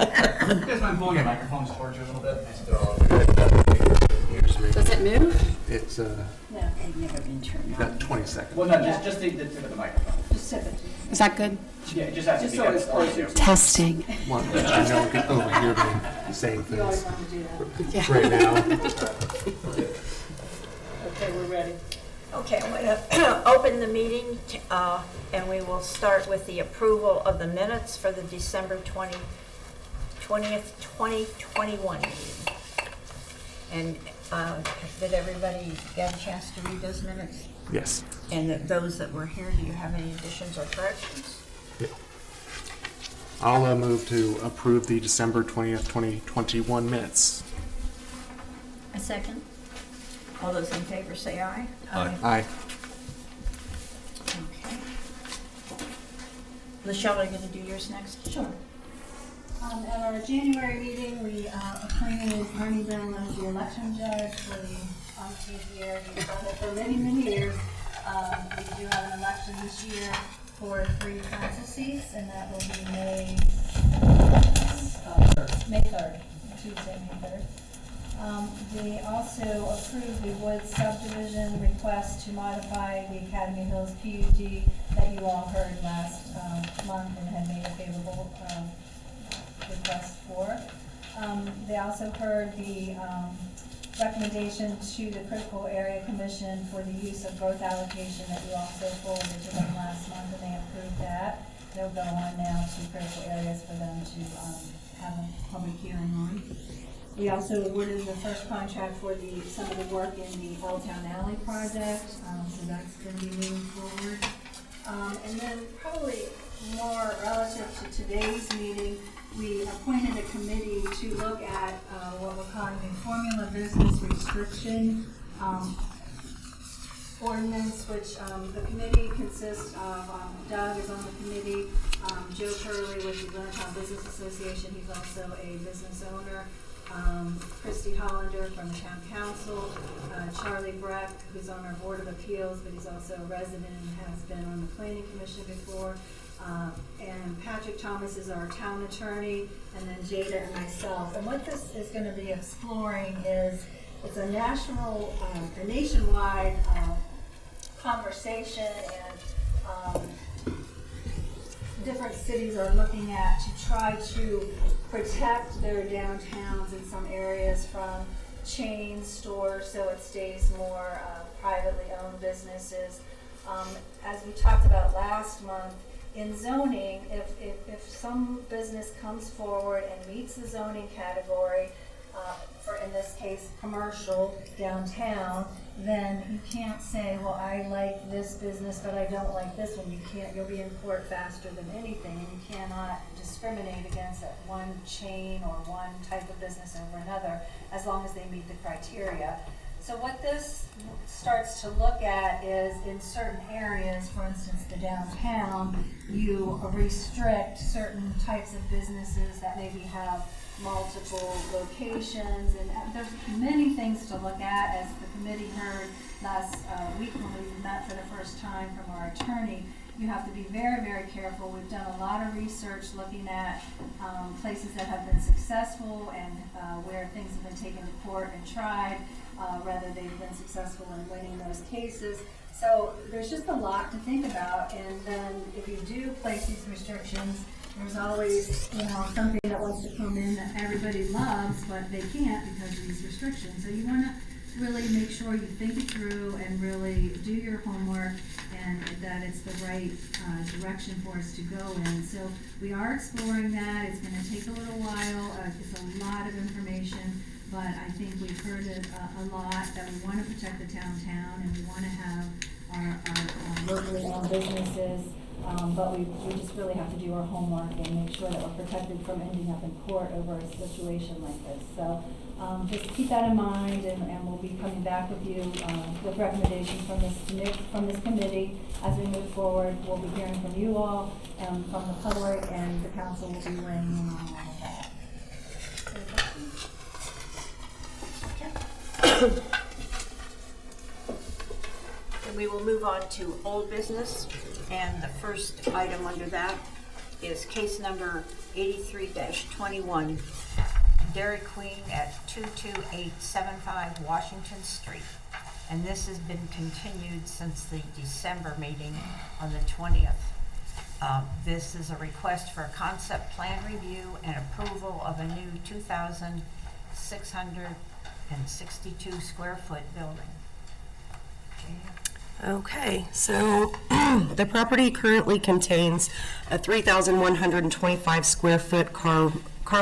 You guys mind pulling your microphones towards you a little bit? Nice to do all of Does it move? It's, No, they've never been turned you on. got 20 seconds. Well, no, just the tip of the microphone. Just tip it. Is that good? Yeah, it just has to be kind of close to you. Testing. Want to let you know, get over here me saying You always things want to do that. right now. Okay, we're ready. Okay, I'm going to open the meeting, and we will start with the approval of the minutes for the December 20th, 2021 meeting. And did everybody get a chance to read those minutes? Yes. And those that were here, do you have any additions or corrections? Yeah. I'll move to approve the December 20th, 2021 minutes. A second? All those in favor say aye. Aye. Okay. Michelle, are you going to do yours next? Sure. At our January meeting, we appointed Arnie Bell as the election judge for the umpteenth year. He's done it for many, many years. We do have an election this year for 3 council seats, and that will be May 3rd, Tuesday, May 3rd. We also approved the Woods subdivision request to modify the Academy Hills PUD that you all heard last month and had made a favorable request for. They also heard the recommendation to the Critical Area Commission for the use of growth allocation that you also forwarded to them last month, and they approved that. They'll go on now to critical areas for them to have a public hearing on. We also awarded the first contract for some of the work in the Old Town Alley project, so that's going to be moving forward. And then probably more relative to today's meeting, we appointed a committee to look at what we're calling the formula business restriction ordinance, which the committee consists of Doug is on the committee, Joe Curley with the Leonardtown Business Association, he's also a business owner, Christy Hollander from the town council, Charlie Breck, who's on our board of appeals, but he's also a resident and has been on the planning commission before, and Patrick Thomas is our town attorney, and then Jada and myself. And what this is going to be exploring is it's a nationwide conversation, and different cities are looking at to try to protect their downtowns in some areas from chain stores, so it stays more privately owned businesses. As we talked about last month, in zoning, if some business comes forward and meets the zoning category, for in this case commercial downtown, then you can't say, well, I like this business but I don't like this one. You'll be in court faster than anything, and you cannot discriminate against one chain or one type of business over another as long as they meet the criteria. So what this starts to look at is in certain areas, for instance the downtown, you restrict certain types of businesses that maybe have multiple locations, and there's many things to look at. As the committee heard last week when we met for the first time from our attorney, you have to be very, very careful. We've done a lot of research looking at places that have been successful and where things have been taken to court and tried, whether they've been successful in winning those cases. So there's just a lot to think about, and then if you do place these restrictions, there's always, something that wants to come in that everybody loves, but they can't because of these restrictions. So you want to really make sure you think it through and really do your homework, and that it's the right direction for us to go in. So we are exploring that. It's going to take a little while. It's a lot of information, but I think we've heard it a lot that we want to protect the downtown and we want to have our locally owned businesses. But we just really have to do our homework and make sure that we're protected from ending up in court over a situation like this. So just keep that in mind, and we'll be coming back with you with recommendations from this committee as we move forward. We'll be hearing from you all, from the public, and the council will be weighing in on all of that. And we will move on to old business, and the first item under that is case number 83-21 Dairy Queen at 22875 Washington Street. And this has been continued since the December meeting on the 20th. This is a request for a concept plan review and approval of a new 2,662 square foot building. Jania? Okay, so the property currently contains a 3,125 square foot car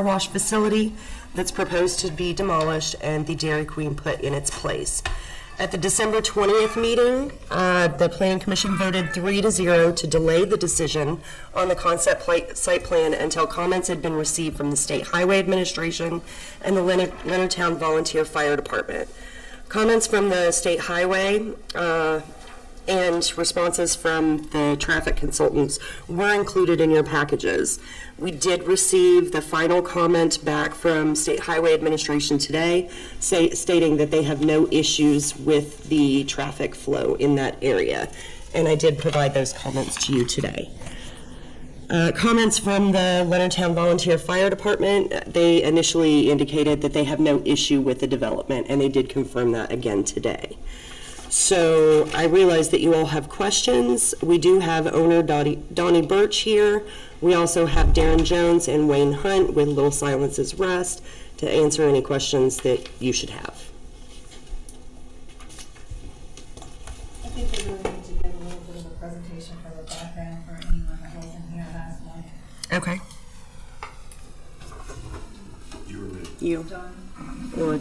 wash facility that's proposed to be demolished and the Dairy Queen put in its place. At the December 20th meeting, the Planning Commission voted 3-0 to delay the decision on the concept site plan until comments had been received from the State Highway Administration and the Leonardtown Volunteer Fire Department. Comments from the State Highway and responses from the traffic consultants were included in your packages. We did receive the final comment back from State Highway Administration today, stating that they have no issues with the traffic flow in that area. And I did provide those comments to you today. Comments from the Leonardtown Volunteer Fire Department, they initially indicated that they have no issue with the development, and they did confirm that again today. So I realize that you all have questions. We do have owner Donnie Birch here. We also have Darren Jones and Wayne Hunt with Little Silences Rest to answer any questions that you should have. I think we really need to give a little bit of a presentation for the background for anyone that wasn't here last month. Okay. You. Done. Or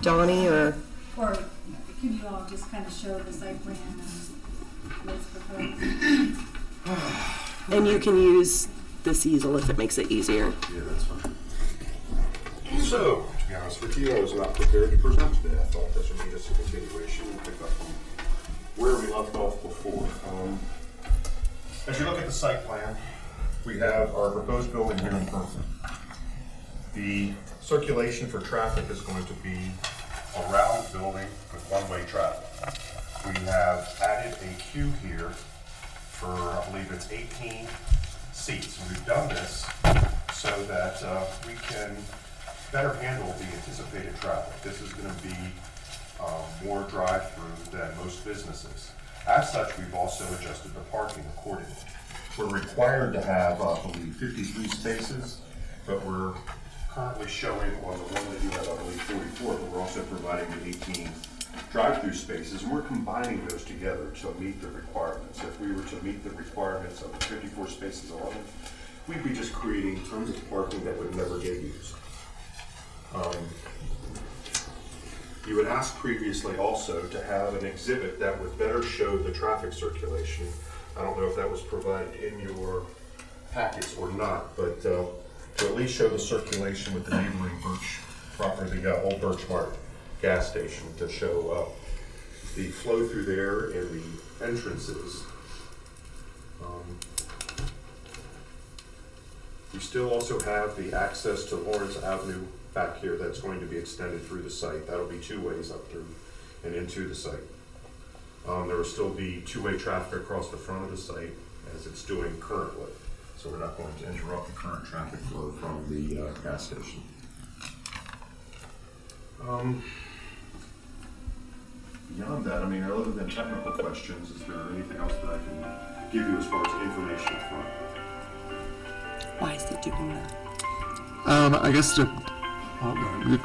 Donnie, or, Or can you all just kind of show the site plan and what's proposed? and you can use this easel if it makes it easier. Yeah, that's fine. So, to be honest with you, I was not prepared to present today. I thought this would be just a continuation and pick up from where we left off before. As you look at the site plan, we have our proposed building here in person. The circulation for traffic is going to be around the building with one-way traffic. We have added a queue here for, I believe it's 18 seats. And we've done this so that we can better handle the anticipated traffic. This is going to be more drive-through than most businesses. As such, we've also adjusted the parking accordingly. We're required to have, I believe, 53 spaces, but we're currently showing on the one that you have, I believe, 44, but we're also providing the 18 drive-through spaces, and we're combining those together to meet the requirements. If we were to meet the requirements of the 54 spaces alone, we'd be just creating tons of parking that would never get used. You had asked previously also to have an exhibit that would better show the traffic circulation. I don't know if that was provided in your packets or not, but to at least show the circulation with the neighboring the old Birch Mart gas station to show the flow through there and the entrances. We still also have the access to Lawrence Avenue back here that's going to be extended through the site. That'll be two ways up through and into the site. There will still be two-way traffic across the front of the site as it's doing currently. So we're not going to interrupt the current traffic flow from the gas station. Beyond that, I mean, other than technical questions, is there anything else that I can give you as far as information front? Why is he doing that? I guess to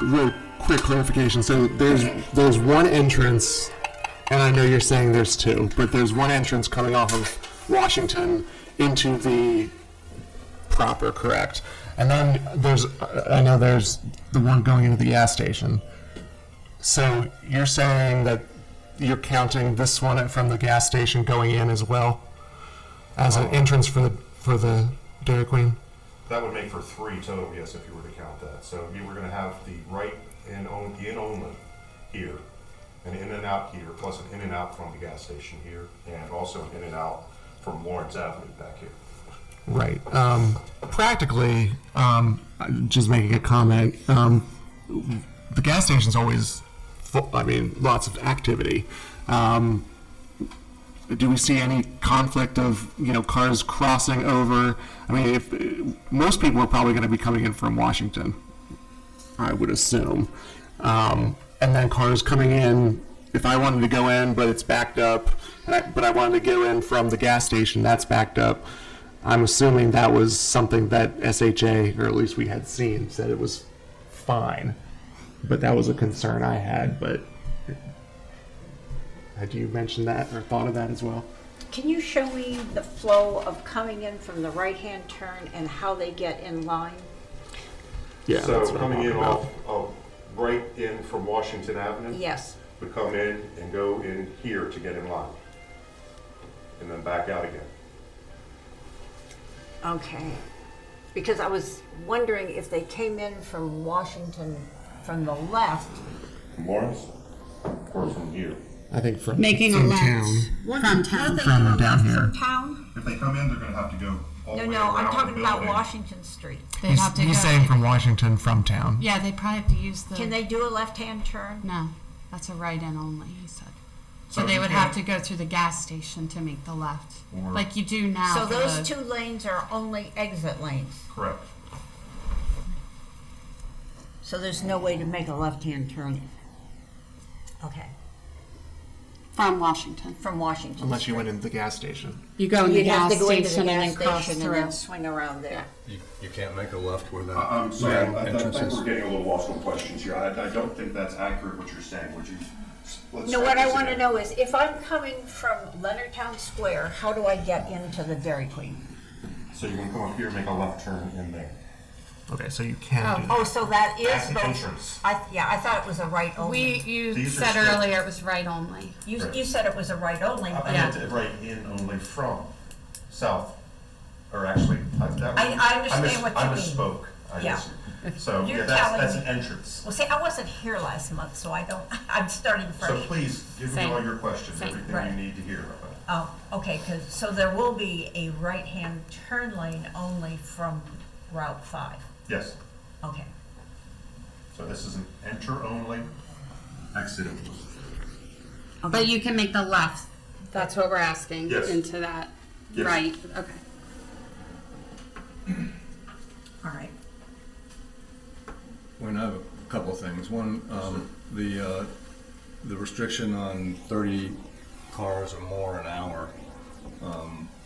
real quick clarification. So there's one entrance, and I know you're saying there's two, but there's one entrance coming off of Washington into the proper, correct? And then I know there's the one going into the gas station. So you're saying that you're counting this one from the gas station going in as well as an entrance for the Dairy Queen? That would make for three total, yes, if you were to count that. So you were going to have the right in only here, an in and out here, plus an in and out from the gas station here, and also an in and out from Lawrence Avenue back here. Right. Practically, just making a comment, the gas station's always full, I mean, lots of activity. do we see any conflict of, cars crossing over? I mean, if most people are probably going to be coming in from Washington, I would assume. And then cars coming in, if I wanted to go in, but it's backed up, but I wanted to go in from the gas station, that's backed up. I'm assuming that was something that SHA, or at least we had seen, said it was fine. But that was a concern I had, but had you mentioned that or thought of that as well? Can you show me the flow of coming in from the right-hand turn and how they get in line? Yeah. So that's what I'm coming in talking about. off, right in from Washington Avenue? Yes. Would come in and go in here to get in line. And then back out again. Okay. Because I was wondering if they came in from Washington from the left. From Lawrence? Or from here? I think from Making a from left town. from town. From down here. From town? If they come in, they're gonna have to go all the No, way no, around I'm the talking about building. Washington Street. They'd have to He's go. saying from Washington, from town. Yeah, they probably have to use the. Can they do a left-hand turn? No, that's a right in only. He said. So So they you would can't- have to go through the gas station to make the left, Or- like you do now. So for those the- two lanes are only exit lanes. Correct. So there's no way to make a left-hand turn. Okay. from Washington. From Washington. Unless you went into the gas station. You go in the You'd have gas to go into the station and gas then cross station and through. then swing around there. You can't make a left where that I'm sorry, I entrance think is. we're getting a little lost on questions here. I don't think that's accurate what you're saying. Would you, let's No, start what I this want to again. know is, if I'm coming from Leonardtown Square, how do I get into the Dairy Queen? So you're gonna come up here and make a left turn in there. Okay, so you can do that. Oh, so that That's is the both. entrance. I thought it was a right only. You These are said still- earlier it was right only. You said it was a right only, I but meant it right in only from south, or actually, I understand what you mean. I misspoke. Yeah. So, You're yeah, that's telling an me. entrance. Well, see, I wasn't here last month, so I don't, I'm starting So fresh. please, give me Same. all your questions, Same. everything Right. you need to hear about it. Oh, okay, so there will be a right-hand turn lane only from Route 5. Yes, Okay. so this is an enter only, exit only. But you can make the left. That's what we're asking. Yes. Into that. Yes. Right. Okay. All right. Well, I have a couple of things. One, the restriction on 30 cars or more an hour,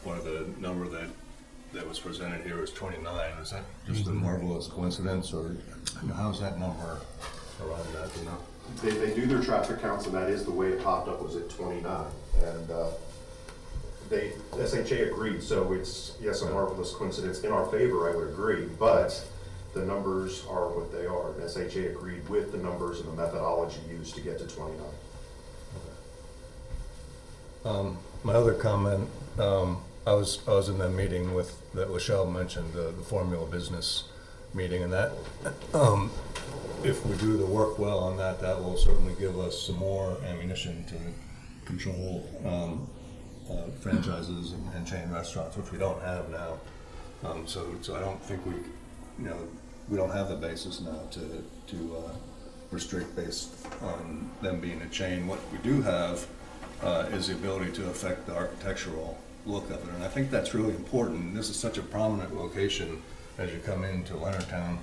one of the number that was presented here is 29. Is that just a marvelous coincidence, or how's that number around that, you know? They do their traffic counts, and that is the way it popped up, was at 29. And SHA agreed, so it's, yes, a marvelous coincidence in our favor, I would agree, but the numbers are what they are. And SHA agreed with the numbers and the methodology used to get to 29. My other comment, I was in that meeting that Michelle mentioned, the Formula Business meeting, and that, if we do the work well on that, that will certainly give us some more ammunition to control franchises and chain restaurants, which we don't have now. So I don't think we don't have the basis now to restrict based on them being a chain. What we do have is the ability to affect the architectural look of it, and I think that's really important. This is such a prominent location as you come into Leonardtown,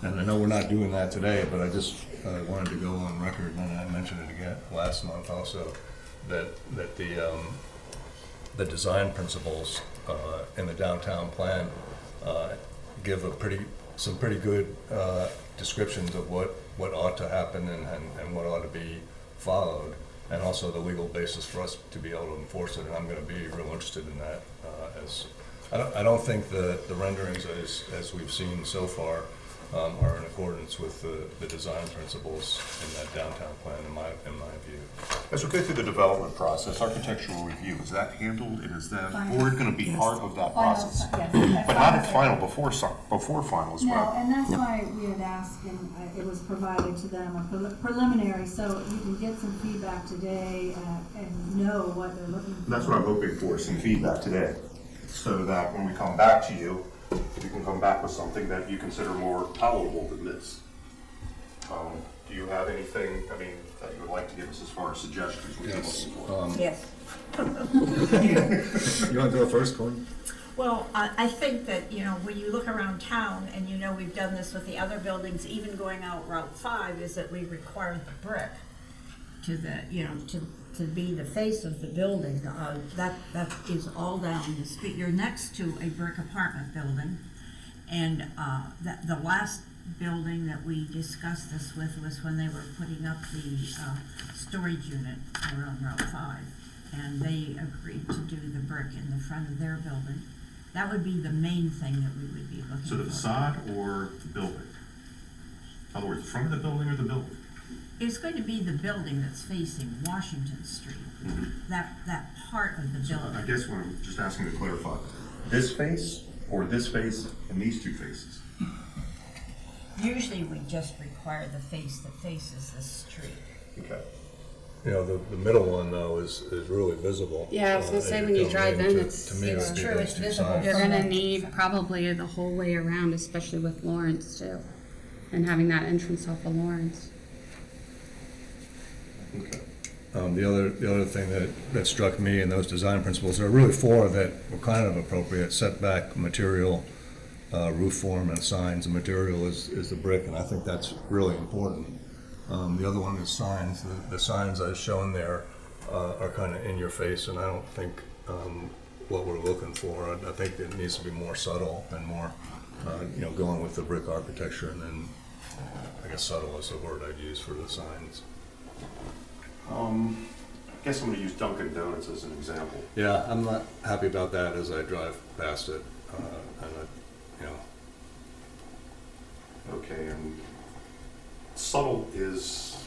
and I know we're not doing that today, but I just wanted to go on record, and I mentioned it again last month also, that the design principles in the downtown plan give some pretty good descriptions of what ought to happen and what ought to be followed, and also the legal basis for us to be able to enforce it. And I'm going to be real interested in that. As I don't think the renderings as we've seen so far are in accordance with the design principles in that downtown plan, in my view. As we go through the development process, architectural review, is that handled, and is that board going to be part of that process? Yes. But not at final, before final as No, well? and that's why we had asked, and it was provided to them, a preliminary, so you can get some feedback today and know what they're looking for. That's what I'm hoping for, some feedback today, so that when we come back to you, you can come back with something that you consider more palatable than this. Do you have anything, I mean, that you would like to give us as far as suggestions? What you're Yes. looking for? Yes. You want to go first, Colleen? Well, I think that, you know, when you look around town, and you know we've done this with the other buildings, even going out Route 5, is that we require the brick to the, you know, to be the face of the building. That is all down the street. You're next to a brick apartment building, and the last building that we discussed this with was when they were putting up the storage unit over on Route 5, and they agreed to do the brick in the front of their building. That would be the main thing that we would be looking for. So the facade or the building? In other words, the front of the building or the building? It's going to be the building that's facing Washington Street, that part of the So building. I guess what I'm just asking to clarify, this face or this face and these two faces? Usually we just require the face that faces the street. Okay. You know, the middle one though is really visible. Yeah, I was gonna say, when you drive in, it's- To me, it it's would be true, those it's two visible. sides. You're gonna need probably the whole way around, especially with Lawrence too, and having that entrance off of Lawrence. Okay. The other thing that struck me in those design principles, there are really four that were kind of appropriate: setback, material, roof form, and signs. The material is the brick, and I think that's really important. The other one is signs. The signs I've shown there are kind of in your face, and I don't think what we're looking for. I think it needs to be more subtle and more, going with the brick architecture, and then I guess subtle is the word I'd use for the signs. I guess I'm going to use Dunkin' Donuts as an example. Yeah, I'm not happy about that as I drive past it, Okay, and subtle is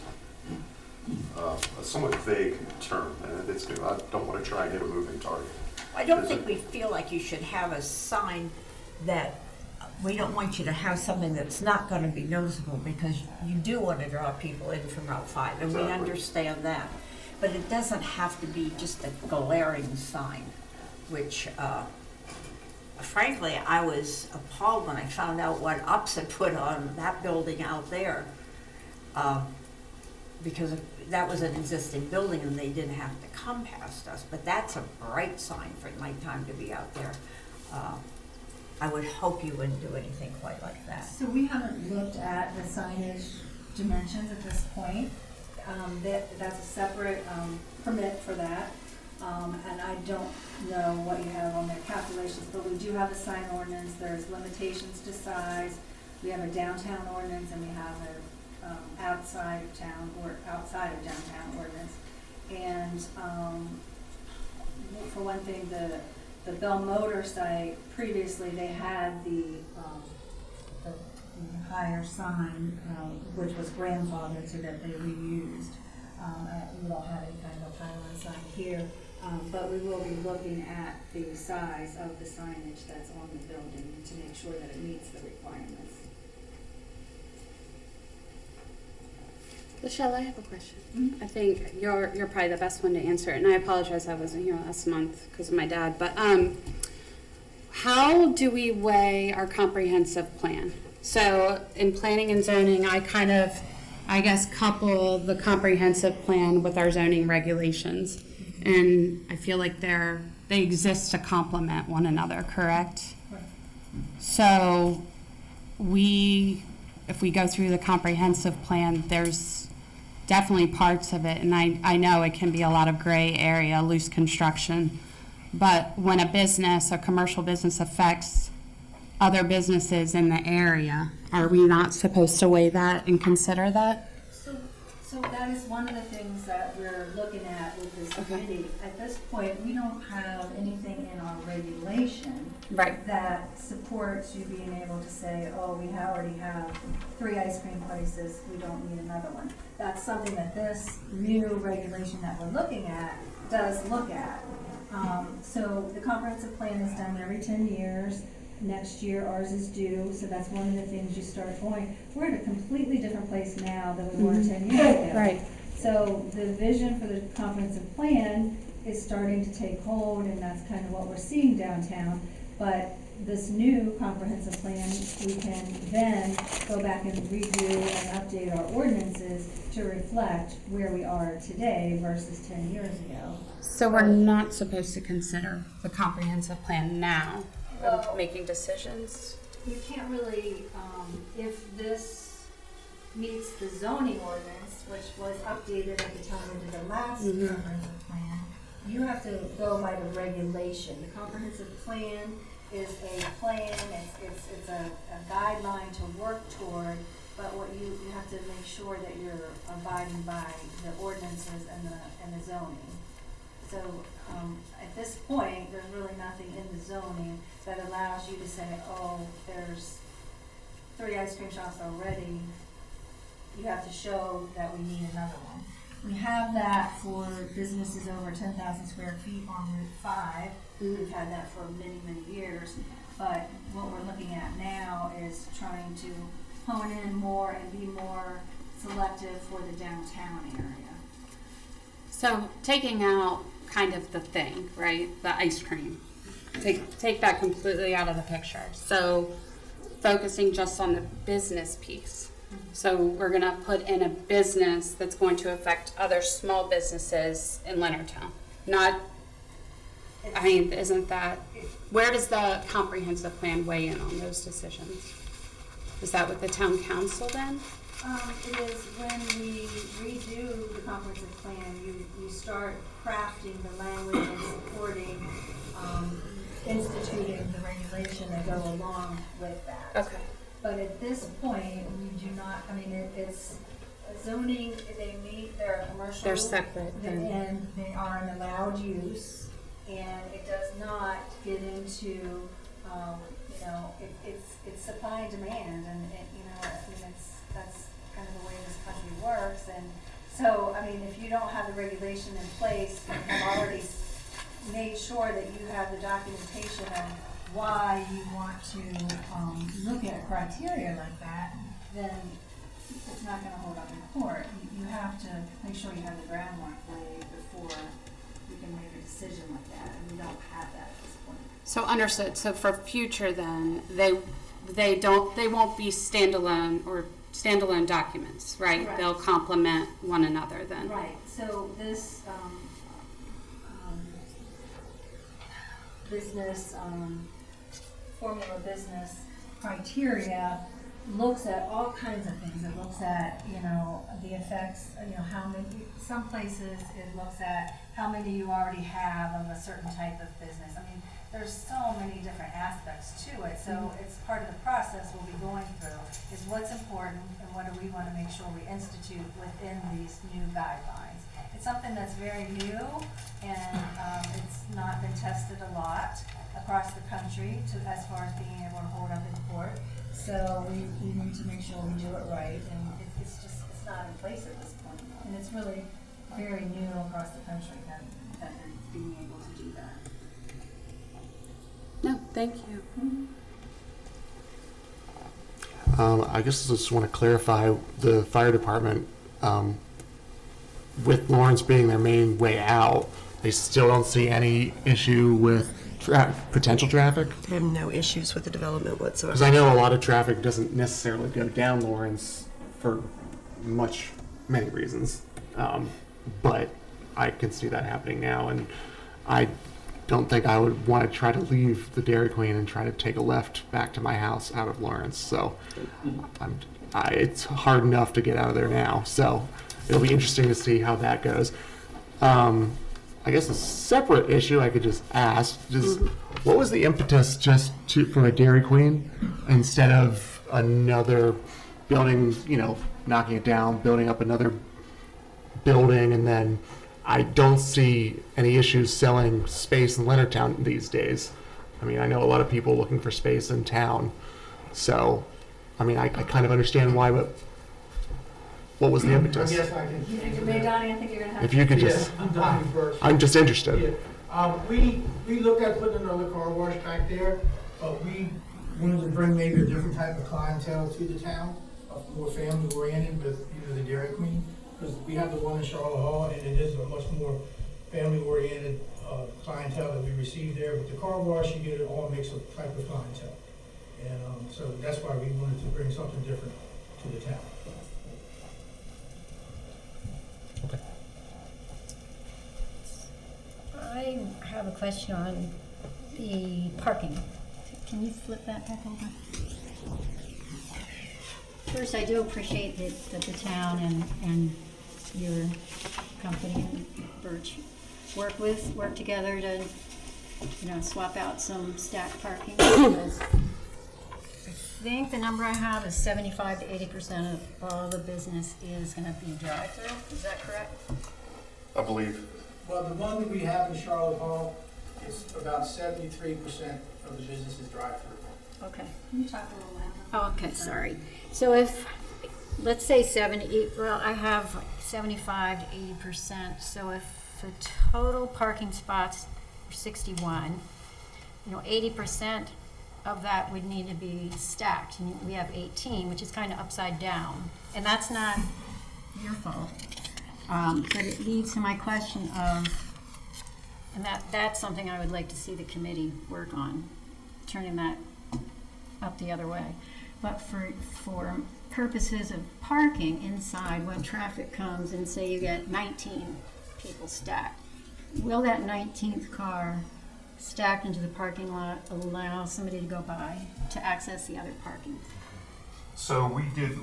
a somewhat vague term, and I don't want to try and hit a moving target. I don't think we feel like you should have a sign that, we don't want you to have something that's not gonna be noticeable, because you do want to draw people in from Route 5, and we Exactly. understand that. But it doesn't have to be just a glaring sign, which, frankly, I was appalled when I found out what Ups had put on that building out there. Because that was an existing building and they didn't have to come past us, but that's a bright sign for nighttime to be out there. I would hope you wouldn't do anything quite like that. So we haven't looked at the signage dimensions at this point. That's a separate permit for that. And I don't know what you have on their calculations, but we do have a sign ordinance. There's limitations to size. We have a downtown ordinance and we have a outside of town or outside of downtown ordinance. And for one thing, the Bell Motor site, previously they had the higher sign, which was grandfathered so that they reused. We don't have any kind of pylon sign here, but we will be looking at the size of the signage that's on the building to make sure that it meets the requirements. Michelle, I have a question. I think you're probably the best one to answer it, and I apologize I wasn't here last month because of my dad. But how do we weigh our comprehensive plan? So in planning and zoning, I guess, couple the comprehensive plan with our zoning regulations, and I feel like they exist to complement one another. Correct? Right. So if we go through the comprehensive plan, there's definitely parts of it, and I know it can be a lot of gray area, loose construction, but when a commercial business affects other businesses in the area, are we not supposed to weigh that and consider that? So that is one of the things that we're looking at with this committee. At this point, we don't have anything in our regulation Right. that supports you being able to say, oh, we already have 3 ice cream places, we don't need another one. That's something that this new regulation that we're looking at does look at. So the comprehensive plan is done every 10 years. Next year, ours is due, so that's one of the things you start going. We're in a completely different place now than we were 10 years ago. Right. So the vision for the comprehensive plan is starting to take hold, and that's kind of what we're seeing downtown. But this new comprehensive plan, we can then go back and review and update our ordinances to reflect where we are today versus 10 years ago. So we're not supposed to consider the comprehensive plan now, Well- making decisions? You can't really, if this meets the zoning ordinance, which was updated at the time we did the last comprehensive plan, you have to go by the regulation. The comprehensive plan is a plan, it's a guideline to work toward, but what you have to make sure that you're abiding by the ordinances and the zoning. So, at this point, there's really nothing in the zoning that allows you to say, oh, there's 3 ice cream shops already. You have to show that we need another one. We have that for businesses over 10,000 square feet on Route 5. We've had that for many, many years. But what we're looking at now is trying to hone in more and be more selective for the downtown area. So taking out kind of the thing, right, the ice cream, take that completely out of the picture. So focusing just on the business piece. So we're gonna put in a business that's going to affect other small businesses in Leonardtown. Not, I mean, isn't that, where does the comprehensive plan weigh in on those decisions? Is that with the town council then? It is when we redo the comprehensive plan, you start crafting the language and supporting, instituting the regulation that go along with that. Okay. But at this point, we do not, I mean, it's zoning, they meet their commercial. They're separate then. And they are an allowed use, and it does not get into, you know, it's supply and demand, and, you know, I mean, that's kind of the way this country works, and so, I mean, if you don't have the regulation in place, and have already made sure that you have the documentation of why you want to look at criteria like that, then it's not going to hold up in court. You have to make sure you have the groundwork laid before you can make a decision like that, and we don't have that at this point. So understood. So for future then, they won't be standalone documents, right? Correct. They'll complement one another then. Right, so this business, formula business criteria looks at all kinds of things. It looks at, you know, the effects, you know, how many, some places it looks at how many you already have of a certain type of business. I mean, there's so many different aspects to it, so it's part of the process we'll be going through, is what's important and what do we want to make sure we institute within these new guidelines. It's something that's very new, and it's not been tested a lot across the country as far as being able to hold up in court. So we need to make sure we do it right, and it's not in place at this point. And it's really very new across the country that they're being able to do that. No, thank you. I guess I just want to clarify the fire department, with Lawrence being their main way out, they still don't see any issue with potential traffic? I have no issues with the development Because whatsoever. I know a lot of traffic doesn't necessarily go down Lawrence for many reasons. But I can see that happening now, and I don't think I would want to try to leave the Dairy Queen and try to take a left back to my house out of Lawrence. So it's hard enough to get out of there now. So it'll be interesting to see how that goes. I guess a separate issue I could just ask is, what was the impetus for a Dairy Queen instead of another building, knocking it down, building up another building, and then I don't see any issues selling space in Leonardtown these days. I mean, I know a lot of people looking for space in town. So, I mean, I kind of understand why, but what was the impetus? Yes, I can. Donnie, I think you're going to have If you could just, I'm Donnie Burst. I'm just interested. Yeah. We looked at putting another car wash back there, but we wanted to bring maybe a different type of clientele to the town, more family oriented with the Dairy Queen, because we have the one in Charlotte Hall, and it is a much more family oriented clientele that we receive there. With the car wash, you get all mix of type of clientele. And so that's why we wanted to bring something different to the town. I have a question on the parking. Can you flip that back over? First, I do appreciate that the town and your company and Birch work together to, swap out some stacked parking. Because I think the number I have is 75 to 80% of all the business is gonna be drive-through. Is that correct? I believe. Well, the one that we have in Charlotte Hall is about 73% of the business is drive-through. Okay. Can you talk a little louder? Oh, okay, sorry. So if, let's say 70, well, I have 75 to 80%, so if the total parking spots are 61, 80% of that would need to be stacked. And we have 18, which is kind of upside down. And that's not your fault. But it leads to my question of, and that's something I would like to see the committee work on, turning that up the other way. But for purposes of parking inside, when traffic comes and say you get 19 people stacked, will that 19th car stacked into the parking lot allow somebody to go by to access the other parking? So we did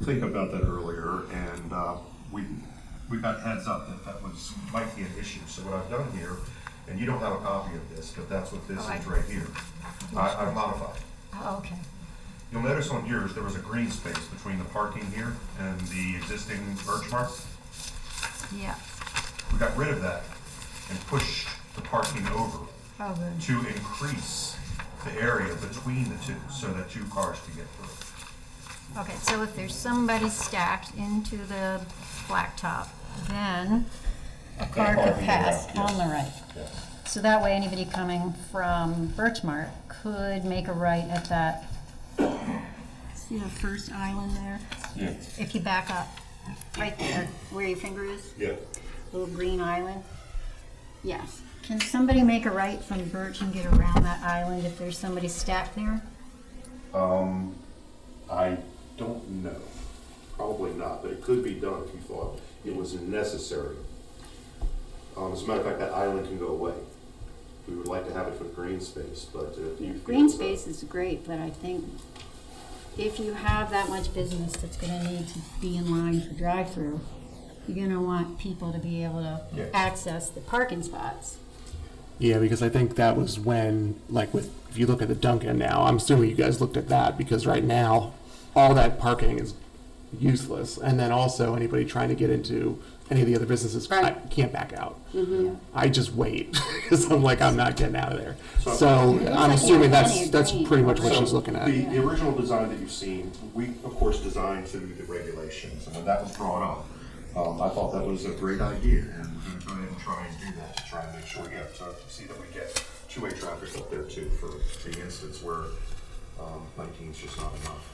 think about that earlier, and we got heads up that might be an issue. So what I've done here, and you don't have a copy of this, but that's what this is right here. I've modified. Oh, okay. You'll notice on yours, there was a green space between the parking here and the existing Birchmark. Yeah. We got rid of that and pushed the parking over Oh, good. to increase the area between the two so that two cars could get through. Okay, so if there's somebody stacked into the blacktop, then a car could pass on the right. So that way, anybody coming from Birchmark could make a right at that, see the first island there? Yeah. If you back up, right there, where your finger is, Yeah. little green island. Yes. Can somebody make a right from Birch and get around that island if there's somebody stacked there? I don't know. Probably not, but it could be done if you thought it was necessary. As a matter of fact, that island can go away. We would like to have it for green space, but if you feel Green that- space is great, but I think if you have that much business that's gonna need to be in line for drive-through, you're gonna want people to be able to Yeah. access the parking spots. Yeah, because I think that was when, like, if you look at the Dunkin' now, I'm assuming you guys looked at that, because right now, all that parking is useless. And then also, anybody trying to get into any of the other businesses can't back out. I just wait, because I'm like, I'm not getting out of there. So I'm assuming that's pretty much what she's looking at. The original design that you've seen, we of course designed to the regulations, and when that was brought up, I thought that was a great idea, and we're gonna go ahead and try and do that, to try and make sure we get, to see that we get two-way traffic up there too, for the instance where 19 is just not enough.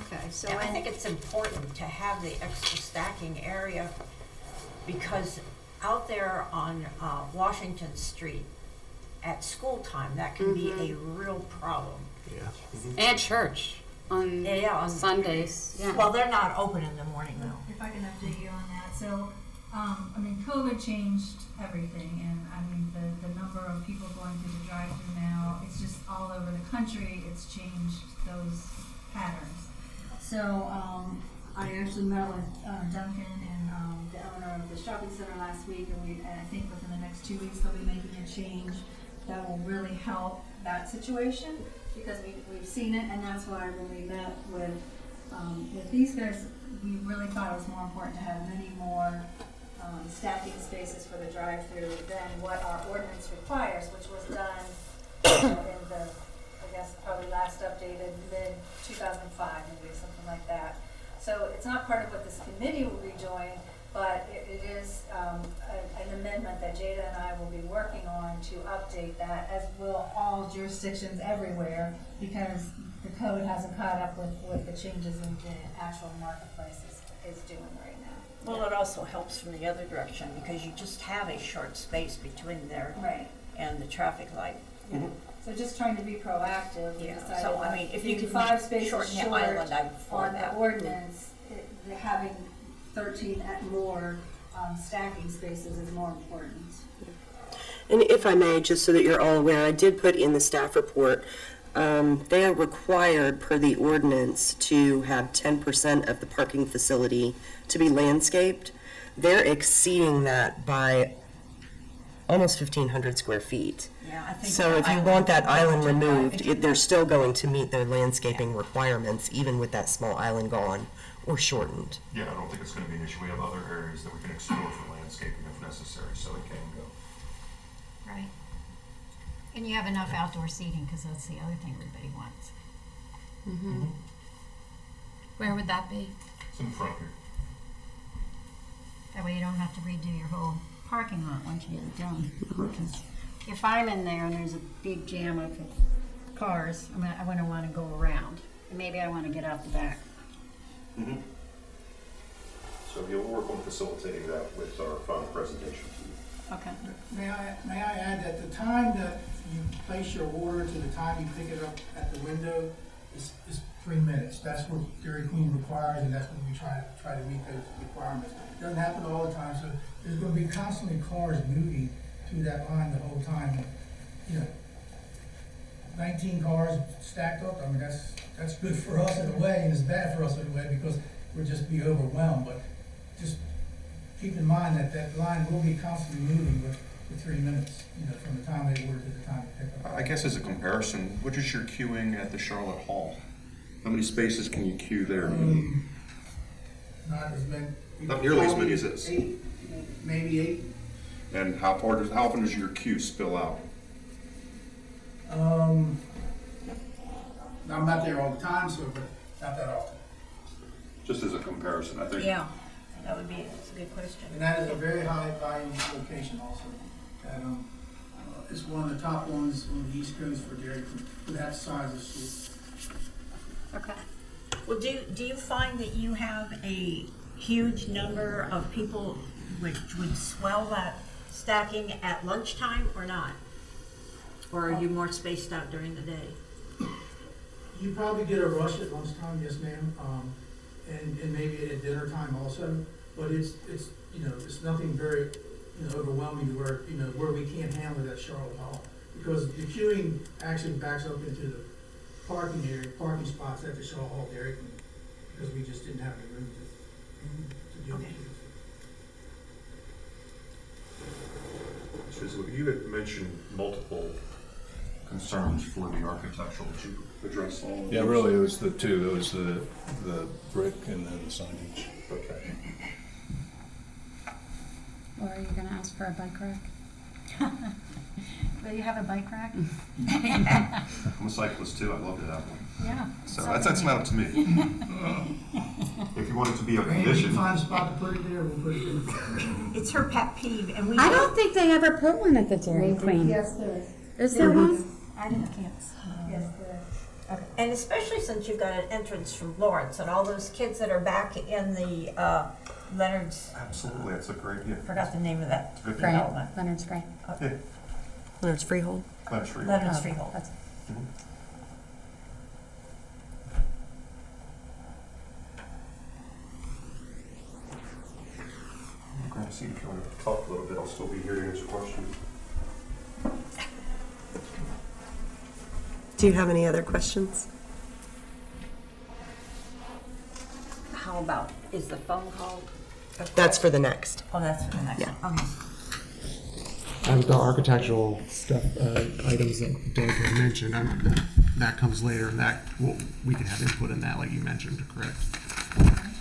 Okay, so I think it's important to have the extra stacking area because out there on Washington Street at school time, that can be a real problem. And church on Yeah, on Sundays. Yeah. Well, they're not open in the morning though. If I can update you on that, so, COVID changed everything, and the number of people going through the drive-through now, it's just all over the country, it's changed those patterns. So, I actually met with Duncan and the owner of the shopping center last week, and I think within the next 2 weeks, they'll be making a change that will really help that situation, because we've seen it, and that's why when we met with these guys, we really thought it was more important to have many more stacking spaces for the drive-through than what our ordinance requires, which was done in the, I guess, probably last updated mid-2005, maybe something like that. So it's not part of what this committee will be doing, but it is an amendment that Jada and I will be working on to update that, as will all jurisdictions everywhere, because the code hasn't caught up with the changes in the actual marketplaces. is doing right now. Well, it also helps from the other direction because you just have a short space between there Right. and the traffic light. So just trying to be proactive, we Yeah, decided so I mean, if you being could 5 spaces shorten the short island, I'm for on the that. ordinance, having 13 at more stacking spaces is more important. And if I may, just so that you're all aware, I did put in the staff report, they are required per the ordinance to have 10% of the parking facility to be landscaped. They're exceeding that by almost 1,500 square feet. Yeah, I think. So if you want that island removed, they're still going to meet their landscaping requirements, even with that small island gone or shortened. Yeah, I don't think it's gonna be an issue. We have other areas that we can explore for landscaping if necessary, so it can go. Right. And you have enough outdoor seating, because that's the other thing everybody wants. Where would that be? It's in the front here. That way you don't have to redo your whole parking lot once you get it done. Because if I'm in there and there's a big jam of cars, I'm gonna wanna go around. And maybe I wanna get out the back. So you'll work on facilitating that with our final presentation to you. Okay. May I add that the time that you place your order to the time you pick it up at the window is 3 minutes. That's what Dairy Queen requires, and that's what we try to meet those requirements. It doesn't happen all the time, so there's gonna be constantly cars moving through that line the whole time. And, you know, 19 cars stacked up, I mean, that's good for us in a way, and it's bad for us in a way, because we'll just be overwhelmed. But just keep in mind that that line will be constantly moving with 3 minutes, you know, from the time they order to the time they pick up. I guess as a comparison, what is your queuing at the Charlotte Hall? How many spaces can you queue there? Not as many. Not nearly as many as this. 8, maybe 8. And how often does your queue spill out? I'm not there all the time, so, but not that often. Just as a comparison, I think. Yeah, that would be, that's a good question. And that is a very high volume location also. And, it's one of the top ones on the East Coast for Dairy Queen, for that size of store. Okay. Well, do you find that you have a huge number of people which would swell that stacking at lunchtime or not? Or are you more spaced out during the day? You probably get a rush at lunchtime, yes ma'am, and maybe at dinner time also, but it's, you know, it's nothing very, you know, overwhelming to where, you know, where we can't handle it at Charlotte Hall. Because the queuing actually backs up into the parking spots at the Charlotte Hall Dairy Queen, because we just didn't have the room to do it. So you had mentioned multiple concerns for the architectural. Would you address all of those? Yeah, really, it was the two. It was the brick and then the signage. Okay. Or are you gonna ask for a bike rack? Will you have a bike rack? I'm a cyclist too, I'd love to have one. Yeah. So that's not up to me. If you want it to be a Randy, condition, find a spot to put it there, we'll put it there. It's her pet peeve, and we. I don't think they ever put one at the Dairy Queen. Yes, there is. Is there one? I can't see. Yes, there is. And especially since you've got an entrance from Lawrence and all those kids that are back in the Leonard's, absolutely, that's a great, yeah. forgot the name of that Good. Great. development. Leonard's great. Yeah, There's freehold. that's free. Leonard's Oh, Freehold. that's- Okay, see if you want to talk a little bit, I'll still be here to answer questions. Do you have any other questions? How about, is the phone call? That's for the next. Oh, that's for the next Yeah. one, okay. The architectural stuff, items that Doug had mentioned, that comes later, and we can have input in that, like you mentioned, correct?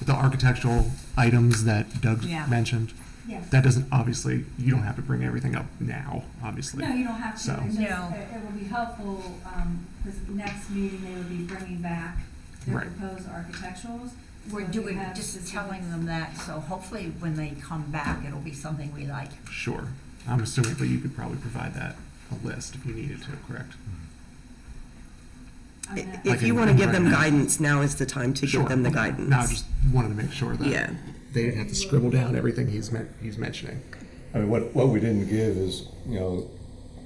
The architectural items that Doug Yeah. mentioned, Yeah. that doesn't, obviously, you don't have to bring everything up now, obviously. No, you don't have to. So- It's just, No. it would be helpful, because next meeting, they would be bringing back their Right. proposed architecturals. We're So if doing, you have just specific- telling them that, so hopefully when they come back, it'll be something we like. Sure. I'm assuming, but you could probably provide that, a list, if you needed to, correct? If you want to give them guidance, now is the time to give them the guidance. No, I just wanted to make sure that Yeah. they didn't have to scribble down everything he's mentioning. I mean, what we didn't give is, you know,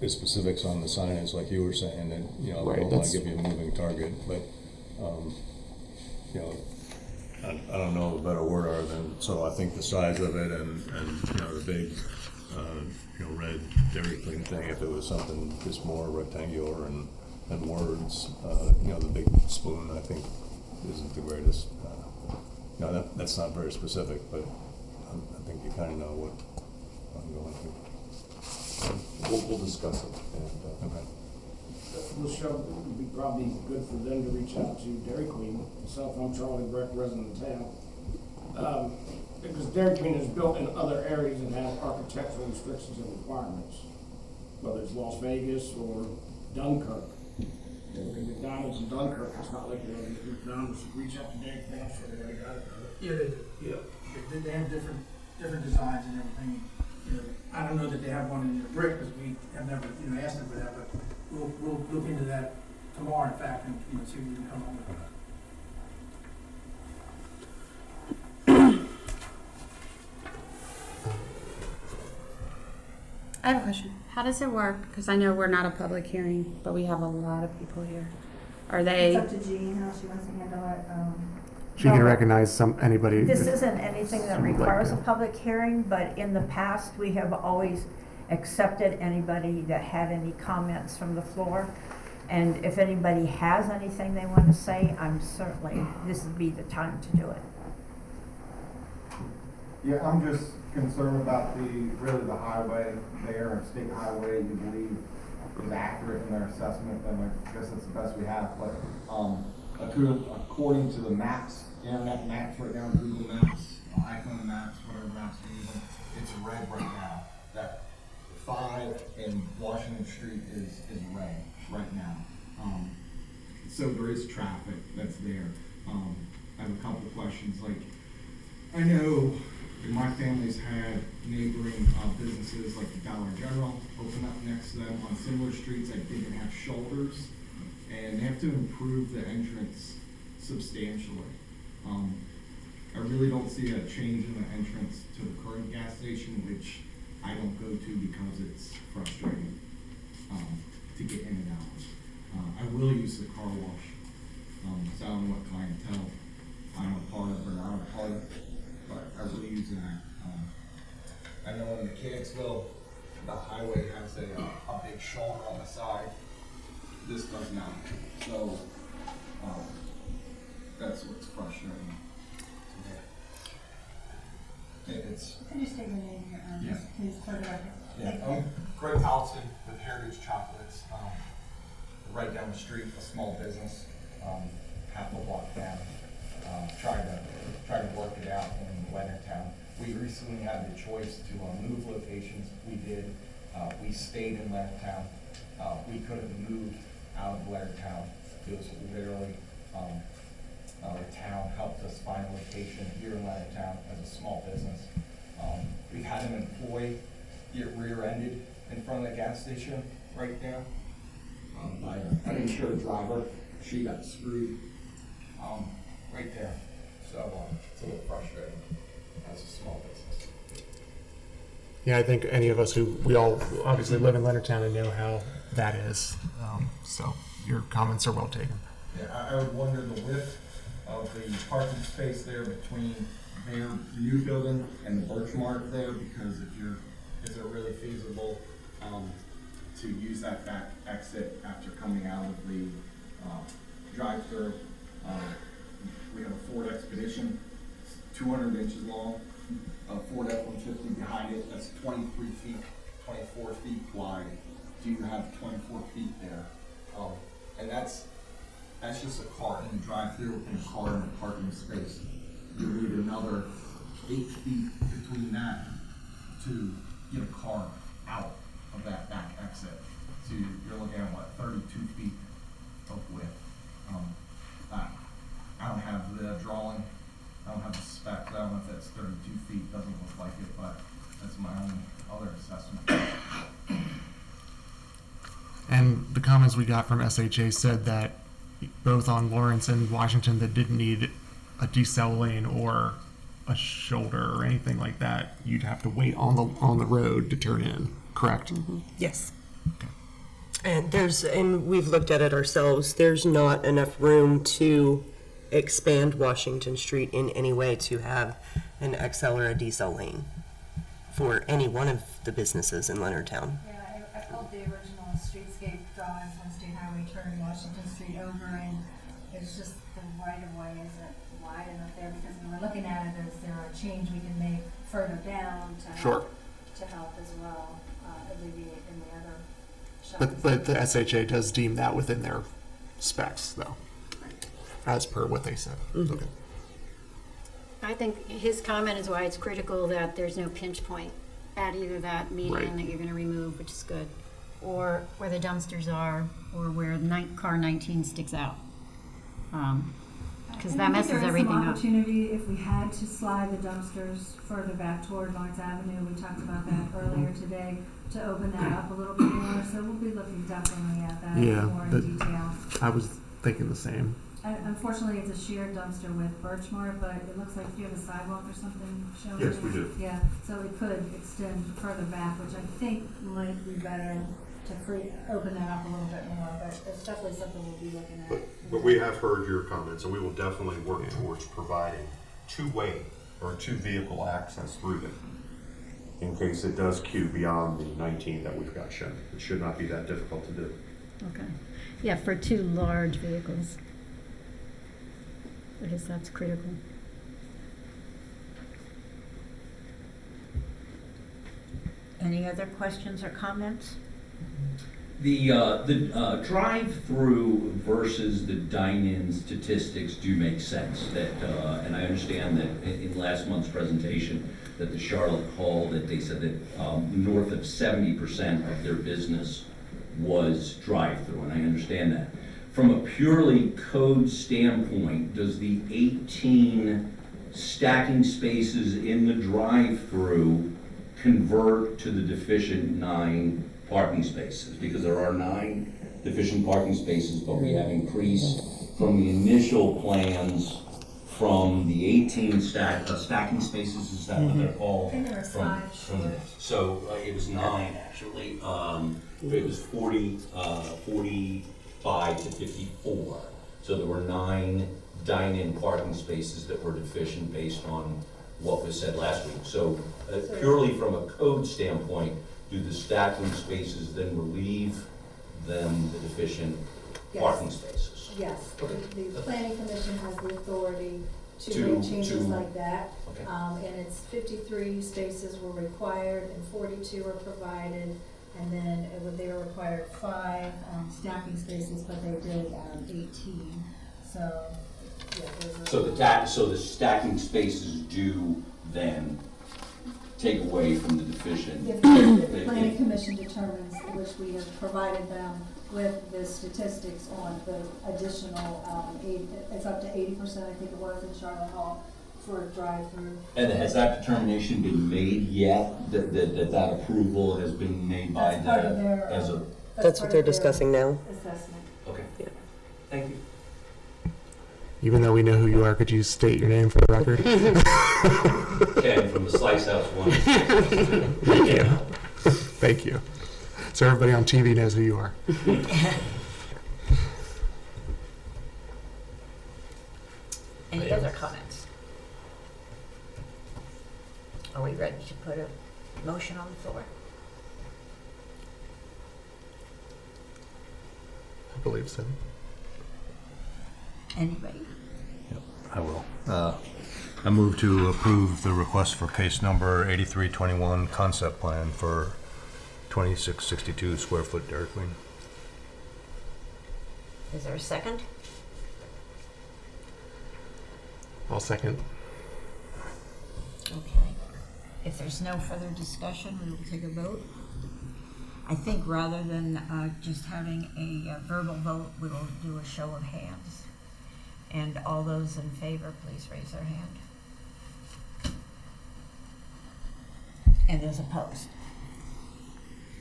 the specifics on the signage, like you were saying, and, you know, we Right, don't want that's- to give you a moving target, but, you know, I don't know a better word other than, so I think the size of it and, you know, the big, you know, red Dairy Queen thing, if it was something just more rectangular and words, you know, the big spoon, I think, isn't the greatest. You know, that's not very specific, but I think you kind of know what I'm going to. We'll discuss it. And, okay. Will show, it would be probably good for them to reach out to Dairy Queen. Myself, I'm Charlie Breck, resident of town. Because Dairy Queen is built in other areas and have architectural restrictions and requirements, whether it's Las Vegas or Dunkirk. McDonald's in Dunkirk, it's not like McDonald's should reach out to Dairy Queen, I'm sure they already got it. Yeah, they do. Yeah. They have different designs and everything. You know, I don't know that they have one in the brick, because we have never, asked them for that, but we'll look into that tomorrow, in fact, and, see what we can come up with. I have a question. How does it work? Because I know we're not a public hearing, but we have a lot of people here. Are It's they, up to Jean how she wants to handle it. She can recognize anybody. This isn't anything that Somebody like requires a that. public hearing, but in the past, we have always accepted anybody that had any comments from the floor. And if anybody has anything they want to say, this would be the time to do it. Yeah, I'm just concerned about the highway there, and state highway, you believe is accurate in their assessment, and I guess it's the best we have, but, according to the maps, internet maps right now, Google Maps, iPhone Maps, whatever maps you're using, it's red right now. That 5 in Washington Street is red right now. So there is traffic that's there. I have a couple questions, like, I know my family's had neighboring businesses like the Dollar General open up next to them on similar streets that didn't have shoulders, and they have to improve the entrance substantially. I really don't see a change in the entrance to the current gas station, which I don't go to because it's frustrating to get in and out. I will use the car wash, so I don't know what clientele I'm a part of or not a part of, but I will use that. I know in Mechanicsville, the highway has a big shoulder on the side. This does not. So that's what's frustrating. It's Can you state your name here, Yeah. please, for the record? Yeah, Greg Powelson with Heritage Chocolates, right down the street, a small business, half a block down. Trying to work it out in Leonardtown. We recently had the choice to move locations. We did. We stayed in Leonardtown. We could have moved out of Leonardtown. It was literally the town helped us find a location here in Leonardtown as a small business. We had an employee get rear-ended in front of the gas station right now by an uninsured driver. She got screwed right there. So it's a little frustrating as a small business. Yeah, I think any of us we all obviously live in Leonardtown and know how that is. So your comments are well taken. Yeah, I would wonder the width of the parking space there between their new building and the Birchmark there, because is it really feasible to use that back exit after coming out of the drive-through? We have a Ford Expedition, 200 inches long, a Ford F-150 behind it, that's 23 feet, 24 feet wide. Do you have 24 feet there? And that's just a car in the drive-through and a car in the parking space. You need another 8 feet between that to get a car out of that back exit. So you're looking at, 32 feet of width. I don't have the drawing, I don't have the specs, I don't know if that's 32 feet, doesn't look like it, but that's my own other assessment. And the comments we got from SHA said that both on Lawrence and Washington that didn't need a decel lane or a shoulder or anything like that, you'd have to wait on the road to turn in, correct? Yes. And we've looked at it ourselves, there's not enough room to expand Washington Street in any way to have an XL or a decel lane for any one of the businesses in Leonardtown. Yeah, I pulled the original streetscape drawings when State Highway turned Washington Street over, and it's just the right of way isn't wide enough there, because when we're looking at it, is there a change we can make further down to Sure. help as well, alleviate in the other shops. But the SHA does deem that within their specs, though, as per what they said. Okay. I think his comment is why it's critical that there's no pinch point at either that median Right. that you're gonna remove, which is good, or where the dumpsters are, or where car 19 sticks out. Because that messes everything There is some up. opportunity if we had to slide the dumpsters further back toward Lawrence Avenue. We talked about that earlier today, to open that up a little bit more. So we'll be looking definitely at that Yeah, more that- in detail. I was thinking the same. Unfortunately, it's a shared dumpster with Birchmart, but it looks like you have a sidewalk or something shown. Yes, there? we do. Yeah, so it could extend further back, which I think might be better to open that up a little bit more, but it's definitely something we'll be looking at. But we have heard your comments, and we will definitely work towards providing two-way or two-vehicle access through there, in case it does queue beyond the 19 that we've got shown. It should not be that difficult to do. Okay. Yeah, for two large vehicles. I guess that's critical. Any other questions or comments? The drive-through versus the dine-in statistics do make sense. That, and I understand that in last month's presentation that the Charlotte call, that they said that north of 70% of their business was drive-through, and I understand that. From a purely code standpoint, does the 18 stacking spaces in the drive-through convert to the deficient 9 parking spaces? Because there are 9 deficient parking spaces, but we have increased from the initial plans from the 18 stacking spaces, is that what they're called? I think there were 5 short. So it was 9 actually. It was 45 to 54. So there were 9 dine-in parking spaces that were deficient based on what was said last week. So purely from a code standpoint, do the stacking spaces then relieve them the deficient parking spaces? Yes, Okay. the planning commission has the authority to To- make changes to- like that. Okay. And it's 53 spaces were required and 42 were provided. And then they were required 5 stacking spaces, but they did 18. So, yeah, there's a. So the stacking spaces do then take away from the deficient. If the planning commission determines, which we have provided them with the statistics on the additional, it's up to 80%, I think it was in Charlotte Hall, for a drive-through. And has that determination been made yet, that approval has been made by That's part of their, as a, That's part what they're of their discussing now. Assessment. okay. Yeah. Thank you. Even though we know who you are, could you state your name for the record? Ken from the Slice House one. Thank you. Thank you. So everybody on TV knows who you are. Any other comments? Are we ready to put a motion on the floor? I believe so. Anybody? I will. I move to approve the request for case number 8321 concept plan for 2662 square foot Dairy Queen. Is there a second? I'll second. Okay. If there's no further discussion, we will take a vote. I think rather than just having a verbal vote, we will do a show of hands. And all those in favor, please raise their hand. And those opposed.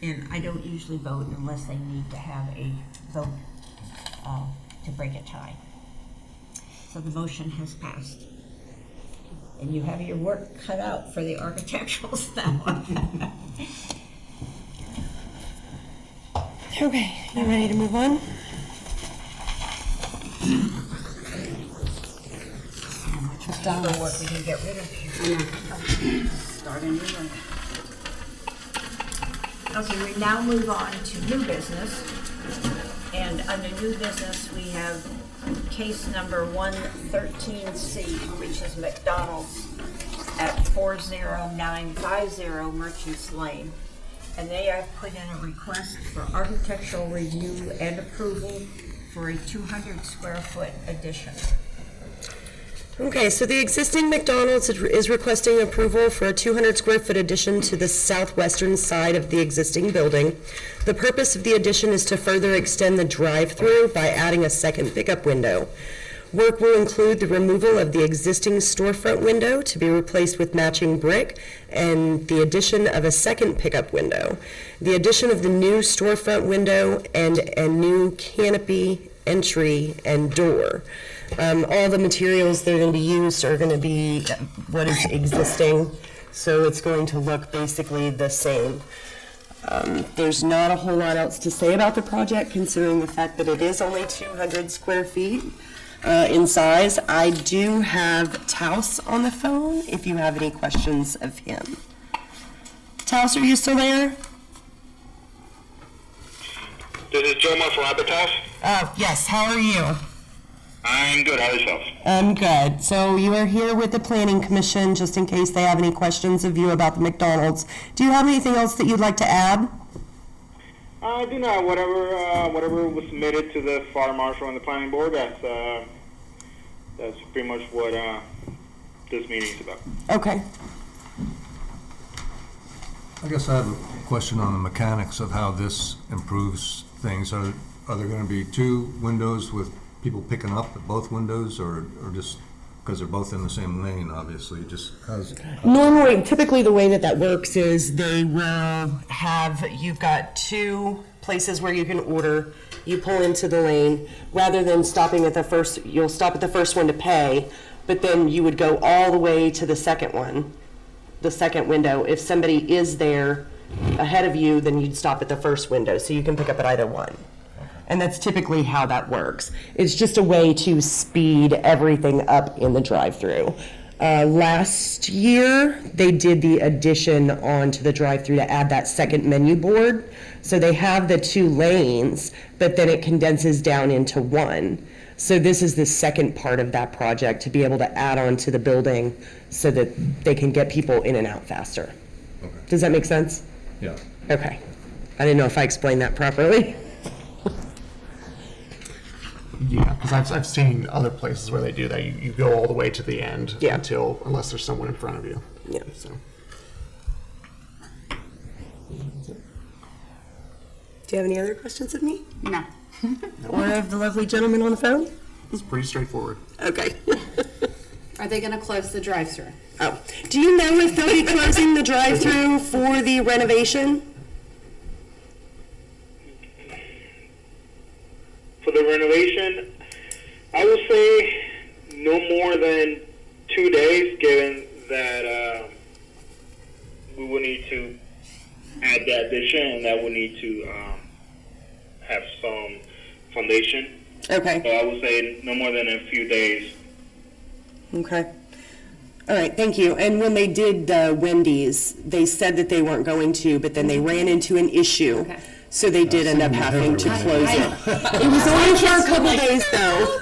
And I don't usually vote unless they need to have a vote to break a tie. So the motion has passed. And you have your work cut out for the architectural stuff. Okay, you ready to move on? Paperwork we can get rid of here. Start a new one. Okay, we now move on to new business. And under new business, we have case number 113C, which is McDonald's at 40950 Merchants Lane. And they have put in a request for architectural review and approval for a 200 square foot addition. Okay, so the existing McDonald's is requesting approval for a 200 square foot addition to the southwestern side of the existing building. The purpose of the addition is to further extend the drive-through by adding a second pickup window. Work will include the removal of the existing storefront window to be replaced with matching brick and the addition of a second pickup window. The addition of the new storefront window and a new canopy entry and door. All the materials that are going to be used are going to be what is existing, so it's going to look basically the same. There's not a whole lot else to say about the project, considering the fact that it is only 200 square feet in size. I do have Taus on the phone if you have any questions of him. Taus, are you still there? This is Joe Moore from Habitat. Yes, how are you? I'm good. How are yourself? I'm good. So you are here with the Planning Commission, just in case they have any questions of you about the McDonald's. Do you have anything else that you'd like to add? I do not. Whatever was submitted to the fire marshal and the planning board, that's pretty much what this meeting is about. Okay. I guess I have a question on the mechanics of how this improves things. Are there going to be two windows with people picking up at both windows, or just because they're both in the same lane, obviously, just how's Normally, typically the way that works is they will have, you've got two places where you can order, you pull into the lane, rather than stopping at the first, you'll stop at the first one to pay, but then you would go all the way to the second one, the second window. If somebody is there ahead of you, then you'd stop at the first window, so you can pick up at either one. And that's typically how that works. It's just a way to speed everything up in the drive-through. Last year, they did the addition onto the drive-through to add that second menu board. So they have the two lanes, but then it condenses down into one. So this is the second part of that project, to be able to add on to the building so that they can get people in and out faster. Okay. Does that make sense? Yeah. Okay. I didn't know if I explained that properly. Yeah, because I've seen other places where they do that. You go all the way to the end unless there's someone in front of you. Yeah. So. Do you have any other questions of me? No. Or of the lovely gentleman on the phone? It's pretty straightforward. Okay. Are they going to close the drive-through? Oh, do you know if they'll be closing the drive-through for the renovation? For the renovation, I would say no more than 2 days, given that we will need to add the addition, and that will need to have some foundation. Okay. So I would say no more than a few days. Okay. All right, thank you. And when they did Wendy's, they said that they weren't going to, but then they ran into an issue. Okay. So they did end up having to close it. It was only for a couple days, though.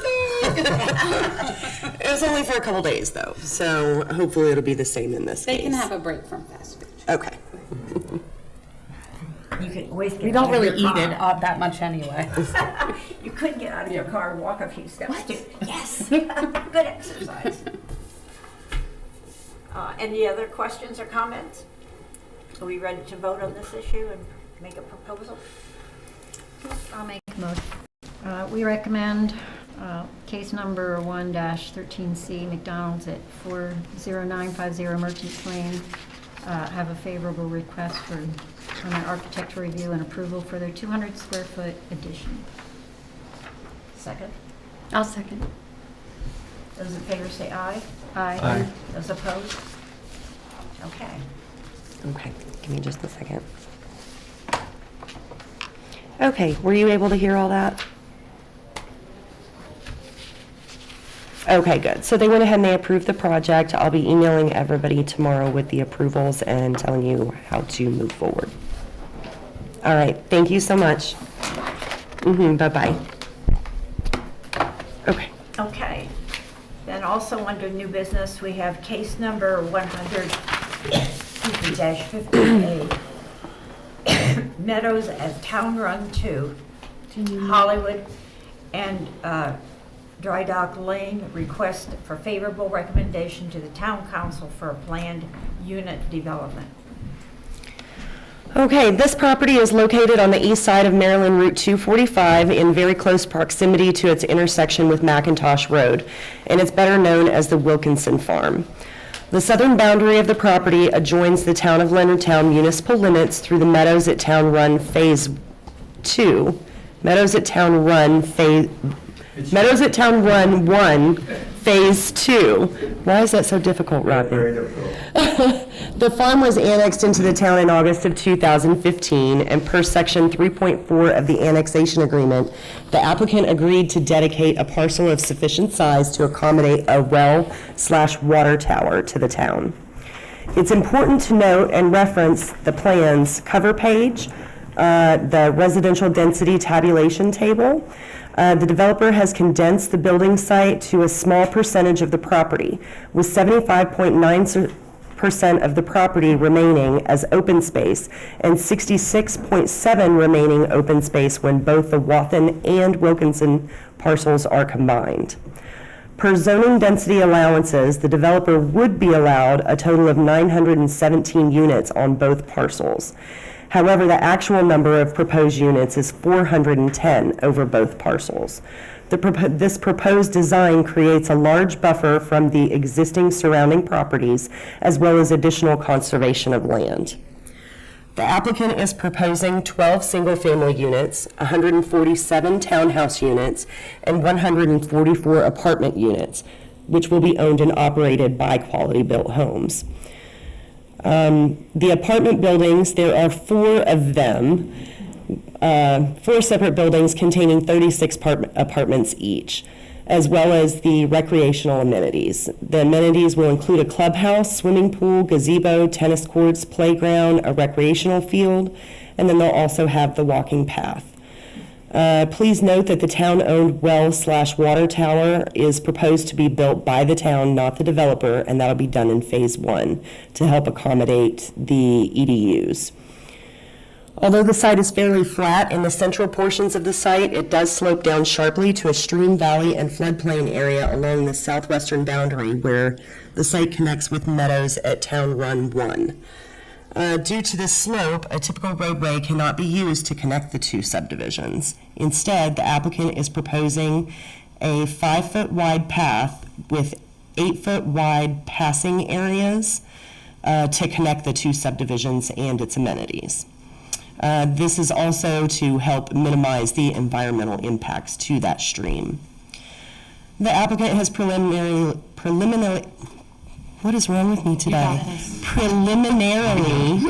It was only for a couple days, though. So hopefully it'll be the same in this They case. can have a break from fast food. Okay. You can always get We don't out of really your eat it car. that much anyway. You could get out of your car and walk a few steps too. Yes, good exercise. Any other questions or comments? Are we ready to vote on this issue and make a proposal? I'll make a motion. We recommend case number 1-13C, McDonald's at 40950 Merchants Lane, have a favorable request for on an architectural review and approval for their 200 square foot addition. Second? I'll second. Those in favor say aye. Aye. Those opposed? Okay. Okay, give me just a second. Okay, were you able to hear all that? Okay, good. So they went ahead and they approved the project. I'll be emailing everybody tomorrow with the approvals and telling you how to move forward. All right, thank you so much. Bye-bye. Okay. Okay. Then also under new business, we have case number 100-58, Meadows at Town Run 2, Hollywood, and Dry Dock Lane, request for favorable recommendation to the town council for a planned unit development. Okay, this property is located on the east side of Maryland Route 245 in very close proximity to its intersection with McIntosh Road, and it's better known as the Wilkinson Farm. The southern boundary of the property adjoins the town of Leonardtown municipal limits through the Meadows at Town Run Phase 2. Meadows at Town Run 1, Phase 2. Why is that so difficult, Rodney? Very difficult. The farm was annexed into the town in August of 2015, and per Section 3.4 of the annexation agreement, the applicant agreed to dedicate a parcel of sufficient size to accommodate a well/water tower to the town. It's important to note and reference the plan's cover page, the residential density tabulation table. The developer has condensed the building site to a small percentage of the property, with 75.9% of the property remaining as open space and 66.7% remaining open space when both the Wathen and Wilkinson parcels are combined. Per zoning density allowances, the developer would be allowed a total of 917 units on both parcels. However, the actual number of proposed units is 410 over both parcels. This proposed design creates a large buffer from the existing surrounding properties, as well as additional conservation of land. The applicant is proposing 12 single-family units, 147 townhouse units, and 144 apartment units, which will be owned and operated by Quality Built Homes. The apartment buildings, there are 4 of them, 4 separate buildings containing 36 apartments each, as well as the recreational amenities. The amenities will include a clubhouse, swimming pool, gazebo, tennis courts, playground, a recreational field, and then they'll also have the walking path. Please note that the town-owned well/water tower is proposed to be built by the town, not the developer, and that'll be done in Phase 1 to help accommodate the EDUs. Although the site is fairly flat in the central portions of the site, it does slope down sharply to a stream, valley, and floodplain area along the southwestern boundary where the site connects with Meadows at Town Run 1. Due to this slope, a typical roadway cannot be used to connect the 2 subdivisions. Instead, the applicant is proposing a 5-foot wide path with 8-foot wide passing areas to connect the 2 subdivisions and its amenities. This is also to help minimize the environmental impacts to that stream. The applicant has preliminarily what is wrong with me today? Preliminarily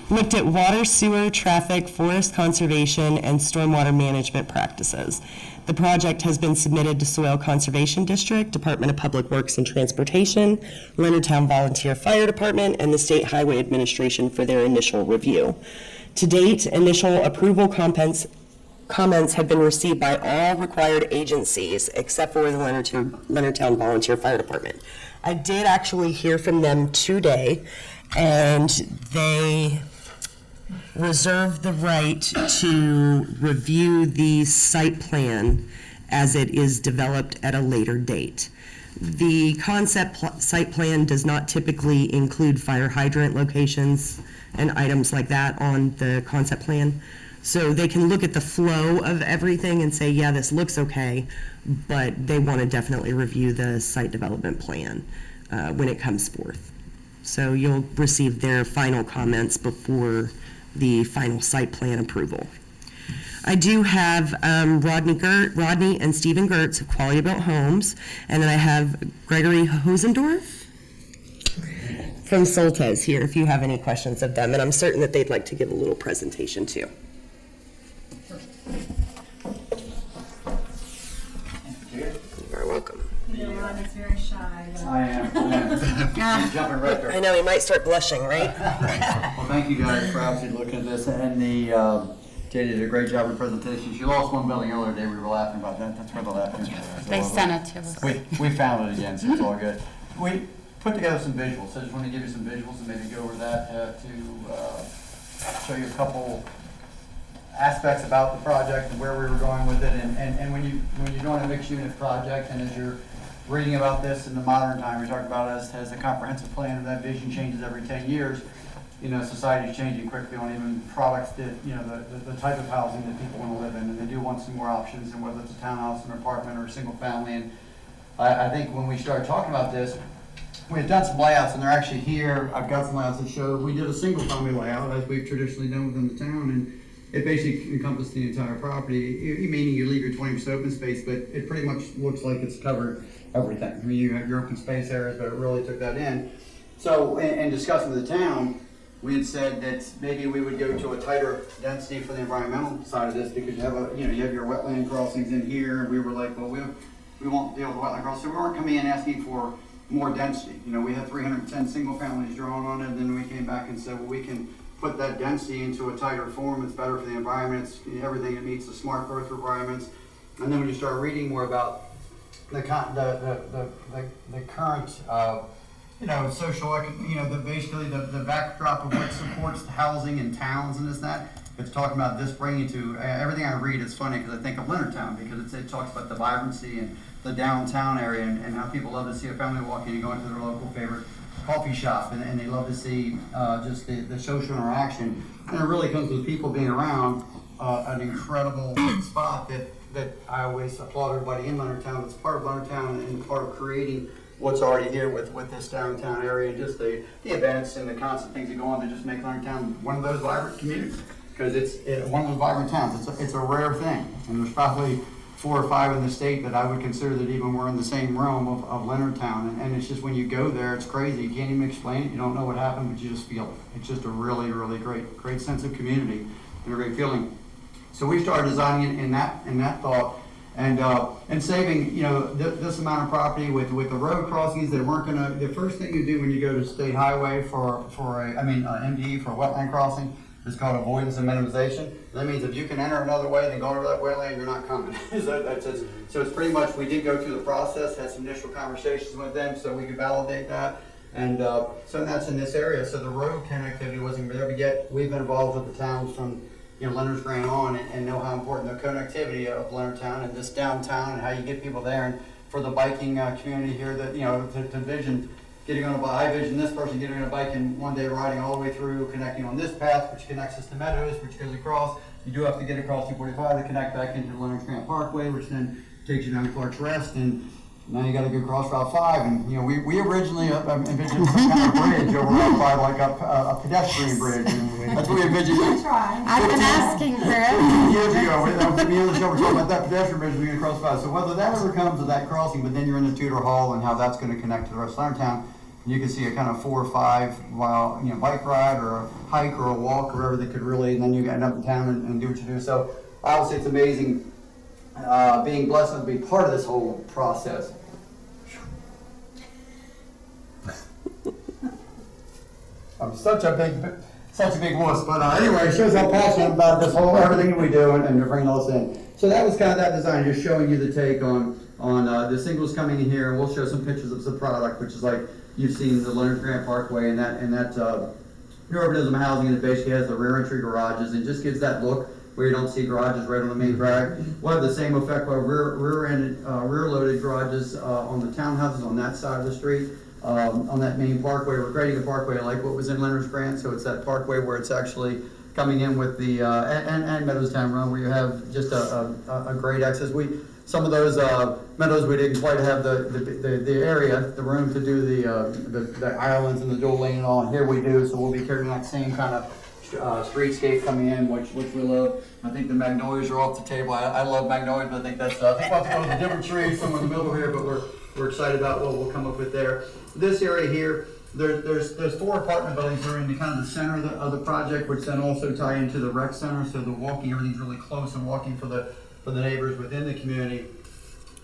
looked at water, sewer, traffic, forest conservation, and stormwater management practices. The project has been submitted to Soil Conservation District, Department of Public Works and Transportation, Leonardtown Volunteer Fire Department, and the State Highway Administration for their initial review. To date, initial approval comments have been received by all required agencies except for the Leonardtown Volunteer Fire Department. I did actually hear from them today, and they reserve the right to review the site plan as it is developed at a later date. The concept site plan does not typically include fire hydrant locations and items like that on the concept plan. So they can look at the flow of everything and say, yeah, this looks okay, but they want to definitely review the site development plan when it comes forth. So you'll receive their final comments before the final site plan approval. I do have Rodney and Stephen Gertz of Quality Built Homes, and then I have Gregory Hosendorf from Soltes here, if you have any questions of them, and I'm certain that they'd like to give a little presentation too. You're very welcome. Ron is very shy. I am. Jumping right there. I know, he might start blushing, right? Well, thank you guys for obviously looking at this, and Katie did a great job with the presentation. She lost one building earlier today, we were laughing about that, that's where the laughing is. They sent it to us. We found it again, so it's all good. We put together some visuals, so I just want to give you some visuals and maybe go over that to show you a couple aspects about the project and where we were going with it. And when you're doing a mixed unit project, and as you're reading about this in the modern time, we talk about it as a comprehensive plan, and that vision changes every 10 years. You know, society is changing quickly on even products that, you know, the type of housing that people want to live in, and they do want some more options, and whether it's a townhouse, an apartment, or a single family. And I think when we started talking about this, we had done some layouts, and they're actually here. I've got some layouts that show we did a single family layout, as we've traditionally done within the town, and it basically encompassed the entire property, meaning you leave your 20% open space, but it pretty much looks like it's covered everything. I mean, you have your open space areas, but it really took that in. So, in discussing with the town, we had said that maybe we would go to a tighter density for the environmental side of this, because you have you have your wetland crossings in here, and we were like, well, we won't deal with wetland crossings, so we weren't coming in asking for more density. You know, we had 310 single families drawn on it, and then we came back and said, well, we can put that density into a tighter form. It's better for the environment. It's everything that meets the smart growth requirements. And then when you start reading more about the current, social, basically the backdrop of what supports the housing in towns and this and that. It's talking about this bringing to everything I read is funny because I think of Leonardtown, because it talks about the vibrancy and the downtown area, and how people love to see a family walking and going to their local favorite coffee shop, and they love to see just the social interaction. And it really comes with people being around an incredible spot that I always applaud everybody in Leonardtown that's part of Leonardtown and part of creating what's already here with this downtown area, and just the events and the constant things that go on that just make Leonardtown one of those vibrant communities. Because it's one of those vibrant towns. It's a rare thing, and there's probably 4 or 5 in the state that I would consider that even were in the same realm of Leonardtown. And it's just when you go there, it's crazy. You can't even explain it. You don't know what happened, but you just feel it. It's just a really, really great sense of community and a great feeling. So we started designing it in that thought, and saving this amount of property with the road crossings that weren't gonna. The first thing you do when you go to state highway for MDE for a wetland crossing. It's called avoidance and minimization. That means if you can enter another way than go over that wetland, you're not coming. So it's pretty much, we did go through the process, had some initial conversations with them so we could validate that. And so that's in this area. So the road connectivity wasn't there, but yet we've been involved with the towns from Leonard's Grant on, and know how important the connectivity of Leonardtown and this downtown and how you get people there. And for the biking community here, that to envision getting on a bike, I envision this person getting on a bike and one day riding all the way through, connecting on this path, which connects us to Meadows, which goes across. You do have to get across 245 to connect back into the Leonard Grant Parkway, which then takes you down to Clark's Rest, and now you got to go across Route 5. And we originally envisioned some kind of bridge over Route 5, like a pedestrian bridge. And that's what we envisioned. I've been asking for it. Years ago, we were talking about that pedestrian bridge we get across 5. So whether that ever comes to that crossing, but then you're in the Tudor Hall and how that's going to connect to the rest of Leonardtown. You can see a kind of 4 or 5 mile, bike ride or a hike or a walk or whatever that could really, and then you end up in town and do what you do. So obviously it's amazing being blessed to be part of this whole process. I'm such a big wuss, but anyway, it shows how passionate about this whole everything that we do and to bring all this in. So that was kind of that design, just showing you the take on the singles coming in here, and we'll show some pictures of the product, which is like you've seen the Leonard Grant Parkway and that urbanism housing, and it basically has the rear entry garages and just gives that look where you don't see garages right on the main drag. We'll have the same effect by rear loaded garages on the townhouses on that side of the street. On that main parkway, we're creating a parkway like what was in Leonard's Grant, so it's that parkway where it's actually coming in with the and Meadowstown Run, where you have just a great access. Some of those meadows we didn't quite have the area, the room to do the islands and the dual lane and all. And here we do, so we'll be carrying that same kind of streetscape coming in, which we love. I think the magnolias are off the table. I love magnolias, but I think that's, I think we'll have to go with a different tree, somewhere in the middle here, but we're excited about what we'll come up with there. This area here, there's 4 apartment buildings that are in the kind of the center of the project, which then also tie into the rec center, so the walking, everything's really close and walking for the neighbors within the community.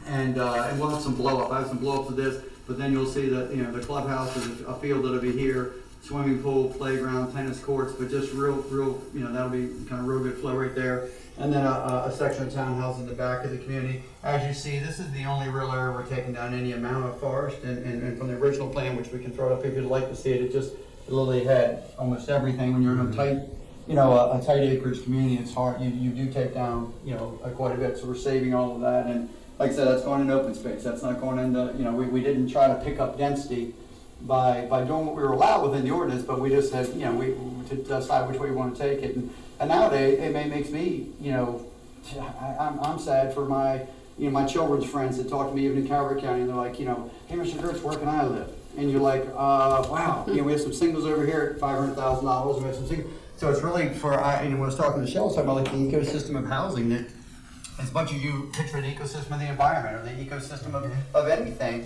And we'll have some blow up. I have some blow ups of this, but then you'll see that, the clubhouse is a field that'll be here, swimming pool, playground, tennis courts, but just real, that'll be kind of real good flow right there. And then a section of townhouse in the back of the community. As you see, this is the only real area we're taking down any amount of forest, and from the original plan, which we can throw up if you'd like to see it, it literally had almost everything. When you're in a tight, a tight acreage community, it's hard, you do take down, quite a bit, so we're saving all of that. And like I said, that's going in open space, that's not going into, we didn't try to pick up density by doing what we were allowed within the ordinance, but we just said, we to decide which way we want to take it. And nowadays, it makes me, I'm sad for my, my children's friends that talk to me even in Calvert County, and they're like, hey, Mr. Gertz, where can I live? And you're like, wow, we have some singles over here at $500,000, we have some singles. So it's really when I was talking to Shell, talking about like the ecosystem of housing, that as much as you picture the ecosystem of the environment or the ecosystem of anything,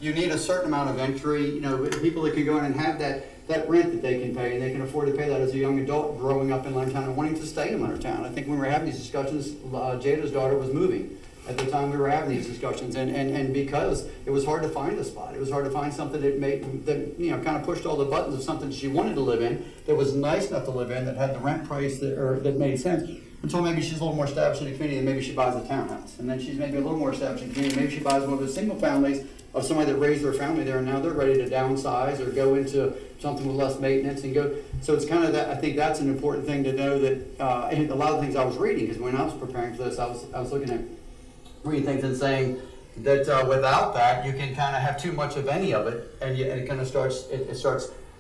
you need a certain amount of entry, people that can go in and have that rent that they can pay, and they can afford to pay that as a young adult growing up in Leonardtown and wanting to stay in Leonardtown. I think when we were having these discussions, Jada's daughter was moving at the time we were having these discussions, and because it was hard to find a spot, it was hard to find something that kind of pushed all the buttons of something she wanted to live in, that was nice enough to live in, that had the rent price that made sense. Until maybe she's a little more established in the community, and maybe she buys a townhouse, and then she's maybe a little more established in the community, maybe she buys one of those single families of somebody that raised their family there, and now they're ready to downsize or go into something with less maintenance and go. So it's kind of that. I think that's an important thing to know, that and a lot of things I was reading, because when I was preparing for this, I was looking at reading things and saying that without that, you can kind of have too much of any of it, and it kind of starts